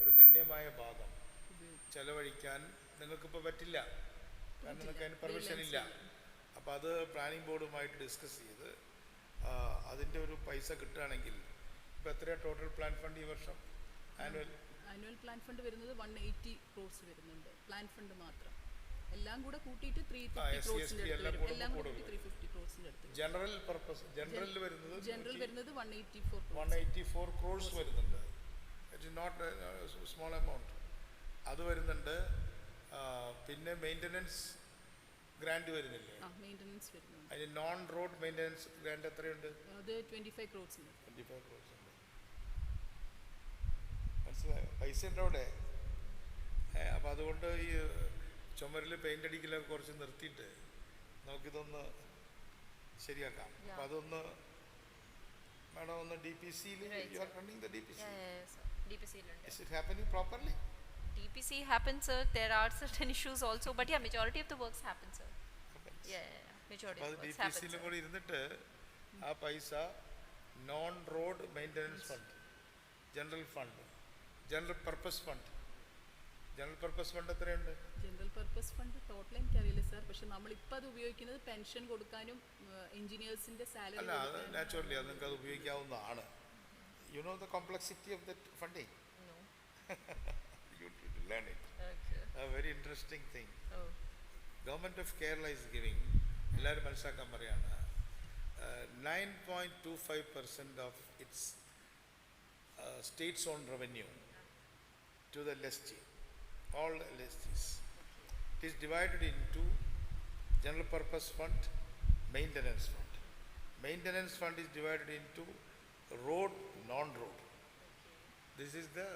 ഒരു ഗണ്യമായ ഭാഗം ചെലവഴിക്കാൻ നിങ്ങൾക്കിപ്പോൾ പറ്റില്ല, കാരണം നിങ്ങൾക്ക് അതിന് പെർമിഷൻ ഇല്ല. അപ്പോൾ അത് പ്ലാനിംഗ് ബോർഡുമായിട്ട് ഡിസ്കസ് ചെയ്ത് അതിൻ്റെ ഒരു പൈസ കിട്ടുകയാണെങ്കിൽ ഇപ്പോൾ എത്രയാണ് ടോട്ടൽ പ്ലാൻ ഫണ്ട് ഈ വർഷം? ആനുവൽ പ്ലാൻ ഫണ്ട് വരുന്നത് 180 crores വരുന്നുണ്ട്, പ്ലാൻ ഫണ്ട് മാത്രം. എല്ലാം കൂടെ കൂട്ടിയിട്ട് 350 crores. ജനറൽ പർപ്പസ് ജനറൽ വരുന്നത് 184 crores വരുന്നുണ്ട്. It is not small amount. അത് വരുന്നുണ്ട്. പിന്നെ മെയിൻ്റനൻസ് ഗ്രാൻഡ് വരുന്നില്ലേ? മെയിൻ്റനൻസ് വരുന്നുണ്ട്. അതിന് നോൺ റോഡ് മെയിൻ്റനൻസ് ഗ്രാൻഡ് എത്രയുണ്ട്? അത് 25 crores ഉണ്ട്. 25 crores ഉണ്ട്. മനസ്സിലായോ? പൈസ ഉണ്ട് അവിടെ. അപ്പോൾ അതുകൊണ്ട് ഈ ചുമരിൽ പെയിൻ്റ് അടിക്കലൊക്കെ കുറച്ച് നിർത്തിയിട്ട് നമുക്കിതൊന്ന് ശരിയാക്കാം. അപ്പോൾ അതൊന്ന് മാഡം ഒന്ന് DPCയിൽ you are running the DPC. Is it happening properly? DPC happens, sir. There are certain issues also, but yeah, majority of the works happen, sir. Majority of the works happen. DPCയിലും കൂടി ഇരുന്നിട്ട് ആ പൈസ non road maintenance fund, general fund, general purpose fund എത്രയുണ്ട്? General purpose fund total എനിക്കറിയില്ല sir, പക്ഷെ നമ്മളിപ്പോൾ അത് ഉപയോഗിക്കുന്നത് പെൻഷൻ കൊടുക്കാനും എഞ്ചിനീയേഴ്സിൻ്റെ സാലറി. അല്ല, അത് നാച്ചുറലി അത് നിങ്ങൾക്ക് അത് ഉപയോഗിക്കാവുന്നതാണ്. You know the complexity of that funding. You learn it. Okay. A very interesting thing. Government of Kerala is giving, എല്ലാവരും മനസ്സിലാക്കാൻ പറയാണ്, 9.25% of its state's own revenue to the LST, all LSTs. It is divided into general purpose fund, maintenance fund. Maintenance fund is divided into road, non-road. This is the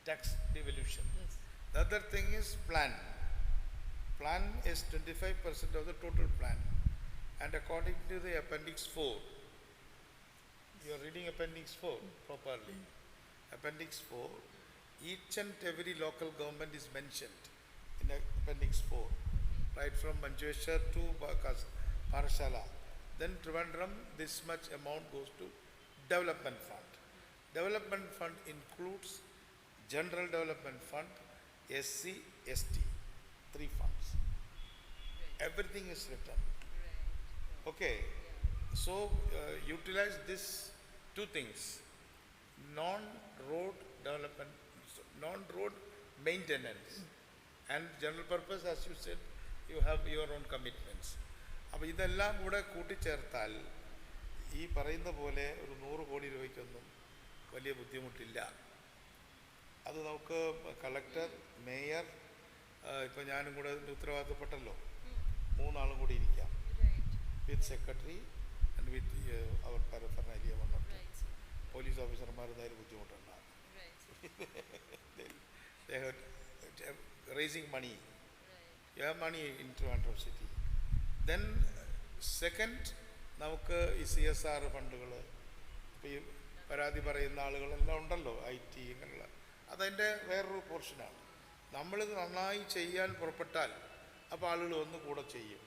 tax devolution. Yes. The other thing is plan. Plan is 25% of the total plan. And according to the Appendix 4, you are reading Appendix 4 properly. Appendix 4, each and every local government is mentioned in Appendix 4. Right from Manjeshwar to Parashala. Then Trivandrum, this much amount goes to Development Fund. Development Fund includes General Development Fund, SC, ST, 3 funds. Everything is written. Okay, so utilize this 2 things: non-road development, non-road maintenance, and general purpose. As you said, you have your own commitments. അപ്പോൾ ഇതെല്ലാം കൂടെ കൂട്ടിച്ചേർത്താൽ ഈ പറയുന്ന പോലെ ഒരു 100 കോടി രൂപയ്ക്കൊന്നും വലിയ ബുദ്ധിമുട്ടില്ല. അത് നമുക്ക് കളക്ടർ, മേയർ, ഇപ്പോൾ ഞാനും കൂടെ ഉത്തരവാദിത്തപ്പെട്ടല്ലോ, 3 ആളും കൂടി ഇരിക്കാം, വിത്ത് secretary and with our paraphernalia വന്നിട്ട് പോലീസ് ഓഫീസർമാർ ഇതായാലും ബുദ്ധിമുട്ടുണ്ടാകും. Raising money, you have money in Trivandrum city, then second, നമുക്ക് ഈ CSR ഫണ്ടുകൾ, ഇപ്പോൾ ഈ പരാതി പറയുന്ന ആളുകളെല്ലാം ഉണ്ടല്ലോ, IT ഇങ്ങനെയുള്ള, അതതിൻ്റെ വേറൊരു പോർഷനാണ്. നമ്മളിത് നന്നായി ചെയ്യാൻ പുറപ്പെട്ടാൽ അപ്പോൾ ആളുകൾ ഒന്ന് കൂടെ ചെയ്യും.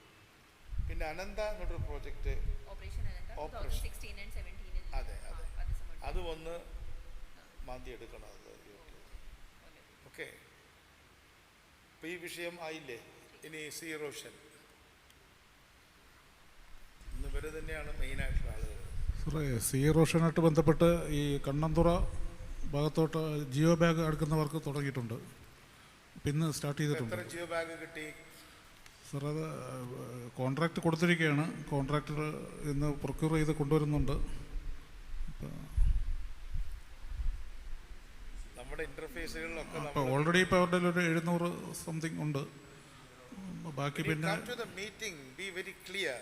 പിന്നെ അനന്ത എന്നൊരു പ്രോജക്റ്റ്, ഓപ്പറേഷൻ, അതെ അതെ, അത് ഒന്ന് മാന്തി എടുക്കണം. അത് ഓക്കെ. അപ്പോൾ ഈ വിഷയം ആയില്ലേ? ഇനി സി റോഷൻ, ഇന്ന് ഇവർ തന്നെയാണ് മെയിനായിട്ടുള്ള ആളുകൾ. സാറേ, സി റോഷനായിട്ട് ബന്ധപ്പെട്ട് ഈ കണ്ണന്തുറ ഭാഗത്തോട്ട് ജിയോ ബാഗ് അടുക്കുന്നവർക്ക് തുടങ്ങിയിട്ടുണ്ട്. ഇന്ന് സ്റ്റാർട്ട് ചെയ്തിട്ടുണ്ട്. എത്ര ജിയോ ബാഗ് കിട്ടി സാർ? അത് കോൺട്രാക്റ്റ് കൊടുത്തിരിക്കുകയാണ്. കോൺട്രാക്ടർ ഇന്ന് പ്രൊക്യൂർ ചെയ്ത് കൊണ്ടുവരുന്നുണ്ട്. നമ്മുടെ ഇന്റർഫേസുകളിലൊക്കെ അപ്പോൾ ഓൾറെഡി ഇപ്പോൾ അവരുടെ ഒരു 700 സംതിങ് ഉണ്ട്. ബാക്കി പിന്നെ meeting be very clear.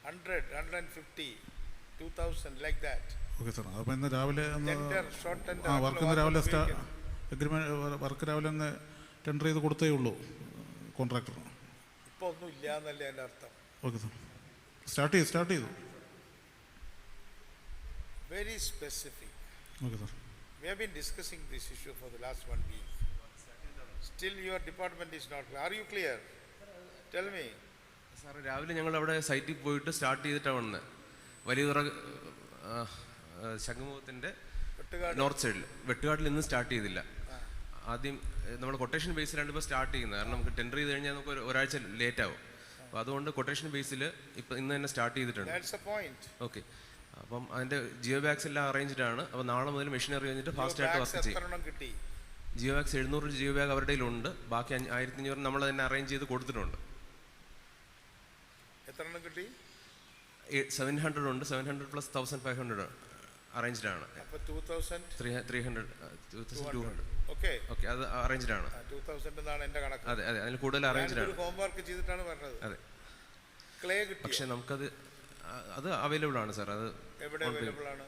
100, 150, 2000 like that. Okay sir. അപ്പോൾ ഇന്ന് രാവിലെ വർക്ക് രാവിലെ തന്നെ ടെൻഡർ ചെയ്ത് കൊടുത്തേ ഉള്ളൂ കോൺട്രാക്ടർ. ഇപ്പോൾ ഒന്നും ഇല്ല എന്നല്ലേ എൻ്റെ അർത്ഥം. Okay sir. സ്റ്റാർട്ട് ചെയ്തു. Very specific. Okay sir. We have been discussing this issue for the last 1 week. Still your department is not clear. Are you clear? Tell me. Sir, രാവിലെ ഞങ്ങൾ അവിടെ സൈറ്റിൽ പോയിട്ട് സ്റ്റാർട്ട് ചെയ്തിട്ടാണ് വന്നത്. വലിയതുറ ശംഖുമുഖത്തിൻ്റെ നോർത്ത് സൈഡിൽ, വെട്ടുകാട്ടിൽ ഇന്ന് സ്റ്റാർട്ട് ചെയ്തില്ല. ആദ്യം നമ്മൾ കൊട്ടേഷൻ ബേസിലാണ് ഇപ്പോൾ സ്റ്റാർട്ട് ചെയ്യുന്നത്. കാരണം നമുക്ക് ടെൻഡർ ചെയ്ത് കഴിഞ്ഞാൽ നമുക്ക് ഒരാഴ്ച ലേറ്റ് ആവും. അപ്പോൾ അതുകൊണ്ട് കൊട്ടേഷൻ ബേസിൽ ഇപ്പം ഇന്ന് തന്നെ സ്റ്റാർട്ട് ചെയ്തിട്ടുണ്ട്. ഓക്കെ. അപ്പം അതിൻ്റെ ജിയോ ബാഗ്സ് എല്ലാം അറേഞ്ച്ഡ് ആണ്. അപ്പോൾ നാളെ മുതൽ മെഷീനറി കഴിഞ്ഞിട്ട് ഫാസ്റ്റായിട്ട് വർക്ക് ചെയ്യും. ജിയോ ബാഗ്സ് 700 ജിയോ ബാഗ് അവരുടെ കയ്യിലുണ്ട്. ബാക്കി 1500 നമ്മൾ തന്നെ അറേഞ്ച് ചെയ്ത് കൊടുത്തിട്ടുണ്ട്. എത്ര എണ്ണം കിട്ടി? 700 ഉണ്ട്. 700 + 1500 അറേഞ്ച്ഡ് ആണ്. 2200. ഓക്കെ, അത് അറേഞ്ച്ഡ് ആണ്. 2000 എന്നാണ് എൻ്റെ കണക്ക്. അതെ അതെ, അതിൽ കൂടുതൽ അറേഞ്ച്ഡ് ആണ്. ഹോംവർക്ക് ചെയ്തിട്ടാണ് പറഞ്ഞത്. അതെ. ക്ലേ കിട്ടി. പക്ഷെ നമുക്കത് അവൈലബിൾ ആണ് സാർ. അത് എവിടെ അവൈലബിൾ ആണ്?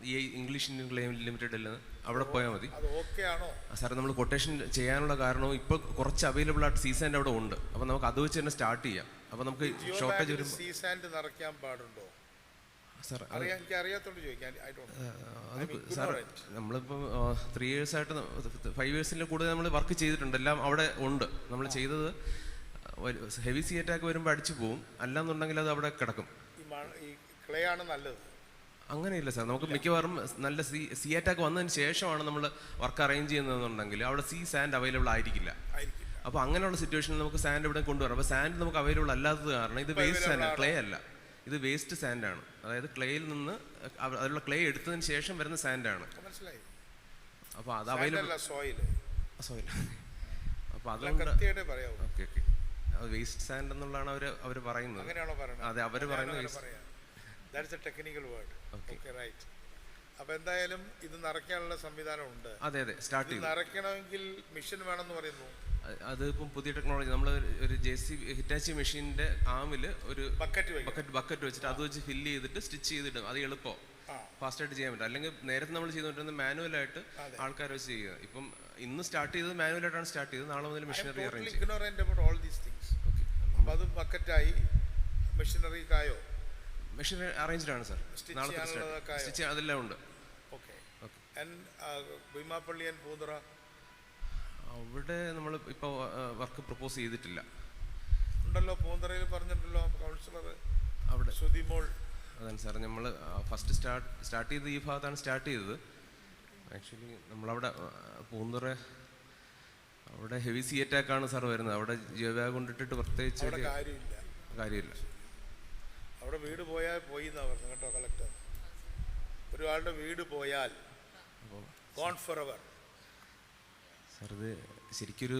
ഈ ഇംഗ്ലീഷ് ഇന്ത്യൻ ക്ലെയിം ലിമിറ്റഡ് അല്ല, അവിടെ പോയാൽ മതി. അത് ഓക്കെ ആണോ സാർ? നമ്മൾ കൊട്ടേഷൻ ചെയ്യാനുള്ള കാരണവും ഇപ്പോൾ കുറച്ച് അവൈലബിൾ ആയിട്ട് സീസാൻഡ് അവിടെ ഉണ്ട്. അപ്പോൾ നമുക്ക് അത് വെച്ച് തന്നെ സ്റ്റാർട്ട് ചെയ്യാം. അപ്പോൾ നമുക്ക് ഷോർട്ടേജ് വരുമ്പോൾ സീസാൻഡ് നിറയ്ക്കാൻ പാടുണ്ടോ സാർ? എനിക്ക് അറിയാത്തോണ്ട് ചോദിക്കാം. സാർ, നമ്മളിപ്പോൾ 3 years ആയിട്ട് 5 yearsൽ കൂടുതൽ നമ്മൾ വർക്ക് ചെയ്തിട്ടുണ്ട്. എല്ലാം അവിടെ ഉണ്ട്. നമ്മൾ ചെയ്തത് ഹെവി സി അറ്റാക്ക് വരുമ്പോൾ അടിച്ചു പോവും, അല്ലാന്നുണ്ടെങ്കിൽ അത് അവിടെ കിടക്കും. ഈ ക്ലേ ആണ് നല്ലത്. അങ്ങനെയില്ല സാർ. നമുക്ക് മിക്കവാറും നല്ല സി അറ്റാക്ക് വന്നതിന് ശേഷമാണ് നമ്മൾ വർക്ക് അറേഞ്ച് ചെയ്യുന്നതെന്നുണ്ടെങ്കിൽ അവിടെ സാൻഡ് അവൈലബിൾ ആയിരിക്കില്ല. അപ്പോൾ അങ്ങനെയുള്ള സിറ്റുവേഷനിൽ നമുക്ക് സാൻഡ് ഇവിടെ കൊണ്ടുവരാം. അപ്പോൾ സാൻഡ് നമുക്ക് അവൈലബിൾ അല്ലാത്തത് കാരണം ഇത് വേസ്റ്റ് സാൻഡ്, ക്ലേ അല്ല, ഇത് വേസ്റ്റ് സാൻഡാണ്. അതായത് ക്ലേയിൽ നിന്ന് അതിലുള്ള ക്ലേ എടുത്തതിന് ശേഷം വരുന്ന സാൻഡാണ്. അപ്പോൾ അത് അവൈലബിൾ സോയിൽ. അപ്പോൾ അതുകൊണ്ട് ഓക്കെ, അത് വേസ്റ്റ് സാൻഡ് എന്നുള്ളതാണ് അവർ പറയുന്നത്. അതെ, അവർ പറയുന്നത്. That's a technical word. Okay, right. അപ്പോൾ എന്തായാലും ഇത് നിറയ്ക്കാനുള്ള സംവിധാനം ഉണ്ട്. അതെ അതെ, സ്റ്റാർട്ട് ചെയ്തു. നിറയ്ക്കണമെങ്കിൽ മെഷീൻ വേണമെന്ന് പറയുന്നു. അതിപ്പം പുതിയ ടെക്നോളജി. നമ്മൾ ഒരു JCB ഹിറ്റാച്ചി മെഷീൻ്റെ ആമിൽ ഒരു ബക്കറ്റ് വെച്ചിട്ട് അത് വെച്ച് ഫില്ല് ചെയ്തിട്ട് സ്റ്റിച്ച് ചെയ്തിടും. അത് എളുപ്പം ഫാസ്റ്റായിട്ട് ചെയ്യാൻ പറ്റും. അല്ലെങ്കിൽ നേരത്തെ നമ്മൾ ചെയ്തുകൊണ്ടിരുന്നത് മാനുവലായിട്ട് ആൾക്കാർ വെച്ച് ചെയ്യുക. ഇപ്പം ഇന്ന് സ്റ്റാർട്ട് ചെയ്തത് മാനുവലായിട്ടാണ് സ്റ്റാർട്ട് ചെയ്തത്. നാളെ മുതൽ മെഷീനറി അറേഞ്ച് ചെയ്യും. അപ്പോൾ അത് ബക്കറ്റായി മെഷീനറിക്കായോ? മെഷീനറി അറേഞ്ച്ഡ് ആണ് സാർ. നാളെ സ്റ്റിച്ച് അതെല്ലാം ഉണ്ട്. ഓക്കെ. ഭീമാപ്പള്ളി ആൻഡ് പൂന്തുറ അവിടെ നമ്മൾ ഇപ്പോൾ വർക്ക് പ്രപ്പോസ് ചെയ്തിട്ടില്ല. ഉണ്ടല്ലോ, പൂന്തുറയിൽ പറഞ്ഞിട്ടുണ്ടല്ലോ കൗൺസിലർ അവിടെ സുധിമോൾ. അതാണ് സാർ, നമ്മൾ ഫസ്റ്റ് സ്റ്റാർട്ട് ചെയ്തത് ഈ ഭാഗത്താണ് സ്റ്റാർട്ട് ചെയ്തത്. ആക്ച്വലി നമ്മളവിടെ പൂന്തുറ അവിടെ ഹെവി സി അറ്റാക്കാണ് സാർ വരുന്നത്. അവിടെ ജിയോ ബാഗ് കൊണ്ടിട്ടിട്ട് പ്രത്യേകിച്ച് കാര്യമില്ല. അവിടെ വീട് പോയാൽ പോയി എന്നാ പറഞ്ഞു കേട്ടോ കളക്ടർ. ഒരാളുടെ വീട് പോയാൽ ഗോൺ ഫോർ എവർ. സാർ, ഇത് ശരിക്കൊരു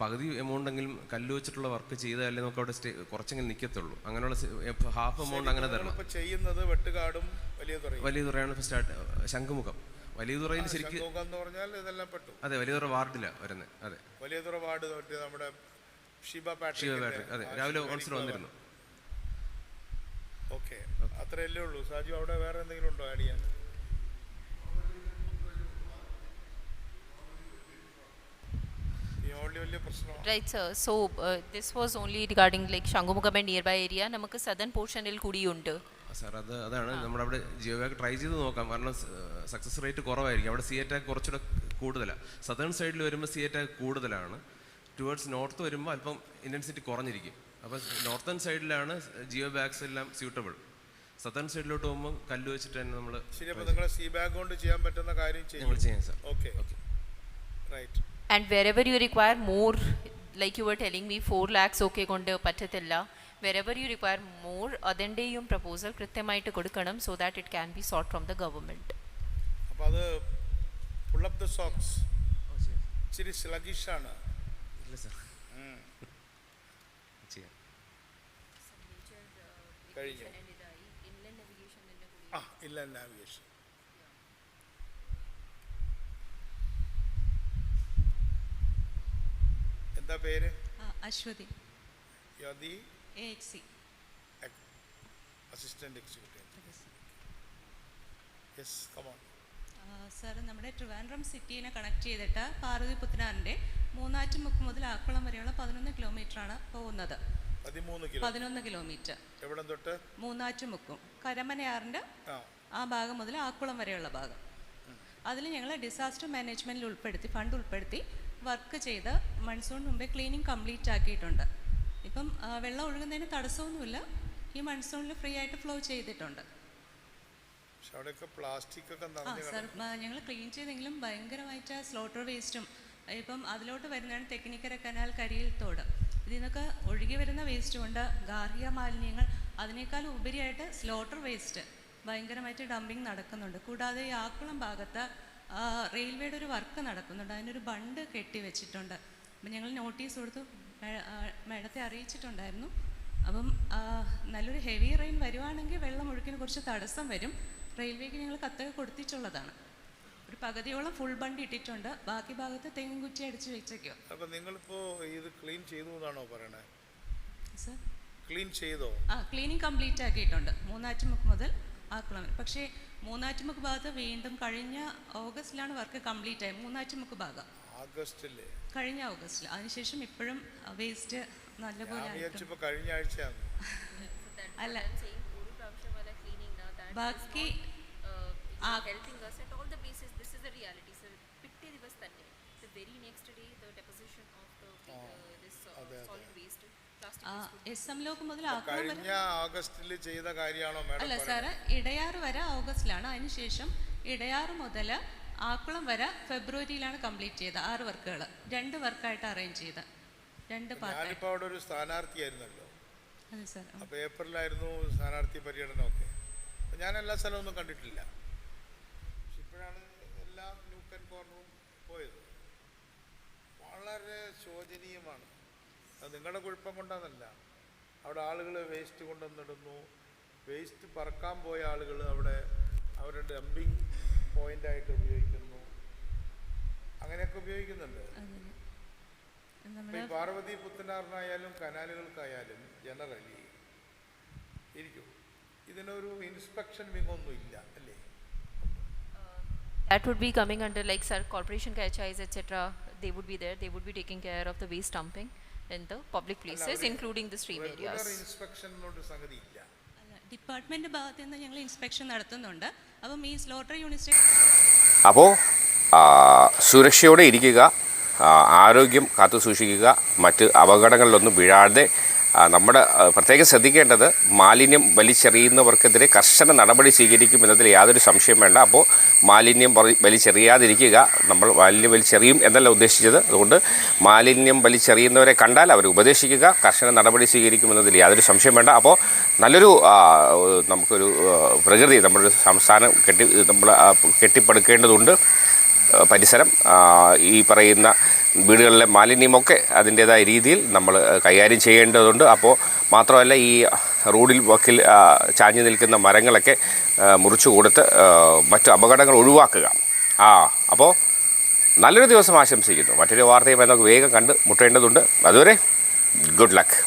പകുതി എമൗണ്ടെങ്കിലും കല്ല് വെച്ചിട്ടുള്ള വർക്ക് ചെയ്താലേ നമുക്ക് അവിടെ കുറച്ചെങ്കിലും നിൽക്കത്തുള്ളൂ. അങ്ങനെയുള്ള ഹാഫ് എമൗണ്ട് അങ്ങനെ തരണം. ചെയ്യുന്നത് വെട്ടുകാടും വലിയ തുറയാണ് ഇപ്പോൾ സ്റ്റാർട്ട്. ശംഖുമുഖം വലിയ തുറയിൽ ശരിക്കും ഇതെല്ലാം പെട്ടു. അതെ, വലിയ തുറ വാർഡിലാണ് വരുന്നത്. അതെ, വലിയ തുറ വാർഡ് നമ്മുടെ ഷിബ ബാറ്ററി. അതെ, രാവിലെ കൗൺസിലർ വന്നിരുന്നു. ഓക്കെ, അത്രയല്ലേ ഉള്ളൂ. സാജു, അവിടെ വേറെ എന്തെങ്കിലും ഉണ്ടോ ആഡ് ചെയ്യാൻ? ഈ ഓൺലി വലിയ പ്രശ്നമാണ്. Right, sir. So this was only regarding like Shangumugam and nearby area. നമുക്ക് southern portionൽ കൂടിയുണ്ട്. സാർ അതാണ് നമ്മളവിടെ ജിയോബാഗ് ട്രൈ ചെയ്ത് നോക്കാം. കാരണം സക്സസ് റേറ്റ് കുറവായിരിക്കും. അവിടെ സി അറ്റാക്ക് കുറച്ചുകൂടെ കൂടുതലാണ്. സദേൺ സൈഡിൽ വരുമ്പോൾ സി അറ്റാക്ക് കൂടുതലാണ്. ടുവേർഡ്സ് നോർത്ത് വരുമ്പോൾ അല്പം ഇൻറ്റൻസിറ്റി കുറഞ്ഞിരിക്കും. അപ്പോൾ നോർത്തേൺ സൈഡിലാണ് ജിയോബാഗ്സ് എല്ലാം സ്യൂട്ടബിൾ. സദേൺ സൈഡിലോട്ട് പോകുമ്പോൾ കല്ല് വെച്ചിട്ട് തന്നെ നമ്മൾ ശരി. അപ്പോൾ നിങ്ങൾ സി ബാഗ് കൊണ്ട് ചെയ്യാൻ പറ്റുന്ന കാര്യം ഞങ്ങൾ ചെയ്യാം sir. Okay right. And wherever you require more, like you were telling me 4 lakhs okay കൊണ്ട് പറ്റത്തില്ല. Wherever you require more, അതിൻ്റെയും പ്രപ്പോസൽ കൃത്യമായിട്ട് കൊടുക്കണം, so that it can be sought from the government. അപ്പോൾ അത് പുൾ അപ്പ് ദ സോക്സ് ഇച്ചിരി സ്ലഗിഷാണ്. ഇല്ല sir ചെയ്യാം. കഴിഞ്ഞു. ഇല്ല നാവിഗേഷൻ. എന്താ പേര്? അശ്വതി. യതി AHC. Assistant executive. Yes come on. Sir, നമ്മുടെ ട്രിവാൻഡ്രം സിറ്റീനെ കണക്ട് ചെയ്തിട്ട് പാർവതി പുത്തനാറിൻ്റെ മൂന്നാറ്റുമുക്ക് മുതൽ ആക്കുളം വരെയുള്ള 11 കിലോമീറ്ററാണ് പോകുന്നത്. 11 കിലോമീറ്റർ. എവിടെ തൊട്ട്? മൂന്നാറ്റുമുക്കും കരമനയാറിൻ്റെ ആ ഭാഗം മുതൽ ആക്കുളം വരെയുള്ള ഭാഗം. അതിൽ ഞങ്ങൾ ഡിസാസ്റ്റർ മാനേജ്മെൻറ്റിൽ ഉൾപ്പെടുത്തി, ഫണ്ട് ഉൾപ്പെടുത്തി വർക്ക് ചെയ്ത് മൺസൂൺ മുമ്പേ ക്ലീനിങ് കംപ്ലീറ്റ് ആക്കിയിട്ടുണ്ട്. ഇപ്പം വെള്ളം ഒഴുകുന്നതിന് തടസ്സമൊന്നുമില്ല. ഈ മൺസൂണിൽ ഫ്രീ ആയിട്ട് ഫ്ലോ ചെയ്തിട്ടുണ്ട്. സാർ, ഞങ്ങൾ ക്ലീൻ ചെയ്തെങ്കിലും ഭയങ്കരമായിട്ട് സ്ലോട്ടർ വേസ്റ്റും ഇപ്പം അതിലോട്ട് വരുന്നതാണ് തെക്കിനിക്കര കനാൽ, കരിയിൽ തോട്. ഇതിൽ നിന്നൊക്കെ ഒഴുകി വരുന്ന വേസ്റ്റ് കൊണ്ട് ഗാർഹിക മാലിന്യങ്ങൾ, അതിനേക്കാൾ ഉപരിയായിട്ട് സ്ലോട്ടർ വേസ്റ്റ് ഭയങ്കരമായിട്ട് ഡംപിങ് നടക്കുന്നുണ്ട്. കൂടാതെ ഈ ആക്കുളം ഭാഗത്ത് റെയിൽവേയുടെ ഒരു വർക്ക് നടക്കുന്നുണ്ട്. അതിനൊരു ബണ്ട് കെട്ടി വെച്ചിട്ടുണ്ട്. അപ്പം ഞങ്ങൾ നോട്ടീസ് കൊടുത്തു, മേഡത്തെ അറിയിച്ചിട്ടുണ്ടായിരുന്നു. അപ്പം നല്ലൊരു ഹെവി റെയിൻ വരുവാണെങ്കിൽ വെള്ളം ഒഴുക്കിന് കുറച്ച് തടസ്സം വരും. റെയിൽവേക്ക് ഞങ്ങൾ കത്തൊക്കെ കൊടുത്തിട്ടുള്ളതാണ്. ഒരു പകുതിയോളം ഫുൾ ബണ്ട് ഇട്ടിട്ടുണ്ട്. ബാക്കി ഭാഗത്ത് തെങ്ങും കുറ്റി അടിച്ച് വെച്ചേക്കോ. അപ്പം നിങ്ങളിപ്പോൾ ഇത് ക്ലീൻ ചെയ്തു എന്നാണോ പറയണേ? സാർ, ക്ലീൻ ചെയ്തോ? ക്ലീനിങ് കംപ്ലീറ്റ് ആക്കിയിട്ടുണ്ട് മൂന്നാറ്റുമുക്ക് മുതൽ ആക്കുളം. പക്ഷേ മൂന്നാറ്റുമുക്ക് ഭാഗത്ത് വീണ്ടും കഴിഞ്ഞ ഓഗസ്റ്റിലാണ് വർക്ക് കംപ്ലീറ്റ് ആയത്. മൂന്നാറ്റുമുക്ക് ഭാഗം ആഗസ്റ്റില്, കഴിഞ്ഞ ഓഗസ്റ്റിൽ. അതിനുശേഷം ഇപ്പോഴും വേസ്റ്റ് നല്ലപോലെ കഴിഞ്ഞ ആഴ്ചയാണ്. അല്ല, ബാക്കി കഴിഞ്ഞ ഓഗസ്റ്റിൽ ചെയ്ത കാര്യമാണോ മാഡം? അല്ല സാറ്, ഇടയാറ് വരെ ഓഗസ്റ്റിലാണ്. അതിനുശേഷം ഇടയാറ് മുതൽ ആക്കുളം വരെ ഫെബ്രുവരിയിലാണ് കംപ്ലീറ്റ് ചെയ്തത്. 6 വർക്കുകൾ 2 വർക്കായിട്ട് അറേഞ്ച് ചെയ്ത 2 പാർട്ട്. ഞാനിപ്പോൾ അവിടെ ഒരു സ്ഥാനാർത്ഥിയായിരുന്നല്ലോ. അതെ സാർ. അപ്പോൾ ഏപ്രിലായിരുന്നു സ്ഥാനാർത്ഥി പര്യടനമൊക്കെ. അപ്പോൾ ഞാൻ എല്ലാ സ്ഥലമൊന്നും കണ്ടിട്ടില്ല. പക്ഷെ ഇപ്പോഴാണ് എല്ലാ ന്യൂക്ക് ആൻഡ് കോർണറും പോയത്. വളരെ ശോചനീയമാണ്. അത് നിങ്ങളുടെ കുഴപ്പം കൊണ്ടാണെന്നല്ല. അവിടെ ആളുകൾ വേസ്റ്റ് കൊണ്ടുവന്നിടുന്നു. വേസ്റ്റ് പറക്കാൻ പോയ ആളുകൾ അവിടെ അവരുടെ ഡംപിങ് പോയിൻ്റായിട്ട് ഉപയോഗിക്കുന്നു. അങ്ങനെയൊക്കെ ഉപയോഗിക്കുന്നുണ്ട്. ഈ പാർവതി പുത്തനാറിനായാലും കനാലുകൾക്കായാലും ജനറലി ഇരിക്കും, ഇതിനൊരു ഇൻസ്പെക്ഷൻ വിങ് ഒന്നും ഇല്ല അല്ലേ? That would be coming under like sir corporation catches etc. They would be there. They would be taking care of the waste dumping in the public places including the stream areas. ഇൻസ്പെക്ഷനോട് സംഗതി ഇല്ല. Department ഭാഗത്ത് നിന്ന് ഞങ്ങൾ inspection നടത്തുന്നുണ്ട്. അപ്പം ഈ slaughter unit അപ്പോൾ സുരക്ഷയോടെ ഇരിക്കുക, ആരോഗ്യം കാത്തു സൂക്ഷിക്കുക, മറ്റ് അപകടങ്ങളിലൊന്നും വീഴാതെ നമ്മുടെ പ്രത്യേകം ശ്രദ്ധിക്കേണ്ടത് മാലിന്യം വലിച്ചെറിയുന്നവർക്കെതിരെ കർശന നടപടി സ്വീകരിക്കും എന്നതിൽ യാതൊരു സംശയം വേണ്ട. അപ്പോൾ മാലിന്യം വലിച്ചെറിയാതിരിക്കുക. നമ്മൾ മാലിന്യം വലിച്ചെറിയും എന്നല്ല ഉദ്ദേശിച്ചത്. അതുകൊണ്ട് മാലിന്യം വലിച്ചെറിയുന്നവരെ കണ്ടാൽ അവർ ഉപദേശിക്കുക, കർശന നടപടി സ്വീകരിക്കുമെന്നതിൽ യാതൊരു സംശയം വേണ്ട. അപ്പോൾ നല്ലൊരു നമുക്കൊരു പ്രകൃതി നമ്മുടെ സംസ്ഥാനം നമ്മൾ കെട്ടിപ്പടുക്കേണ്ടതുണ്ട്. പരിസരം, ഈ പറയുന്ന വീടുകളിലെ മാലിന്യമൊക്കെ അതിൻ്റേതായ രീതിയിൽ നമ്മൾ കൈകാര്യം ചെയ്യേണ്ടതുണ്ട്. അപ്പോൾ മാത്രമല്ല ഈ റോഡിൽ വക്കിൽ ചാഞ്ഞു നിൽക്കുന്ന മരങ്ങളൊക്കെ മുറിച്ചു കൊടുത്ത് മറ്റു അപകടങ്ങൾ ഒഴിവാക്കുക. അപ്പോൾ നല്ലൊരു ദിവസം ആശംസിക്കുന്നു. മറ്റൊരു വാർത്തയുമായി നമുക്ക് വേഗം കണ്ട് മുട്ടേണ്ടതുണ്ട്. അതുവരെ ഗുഡ് ലക്ക്.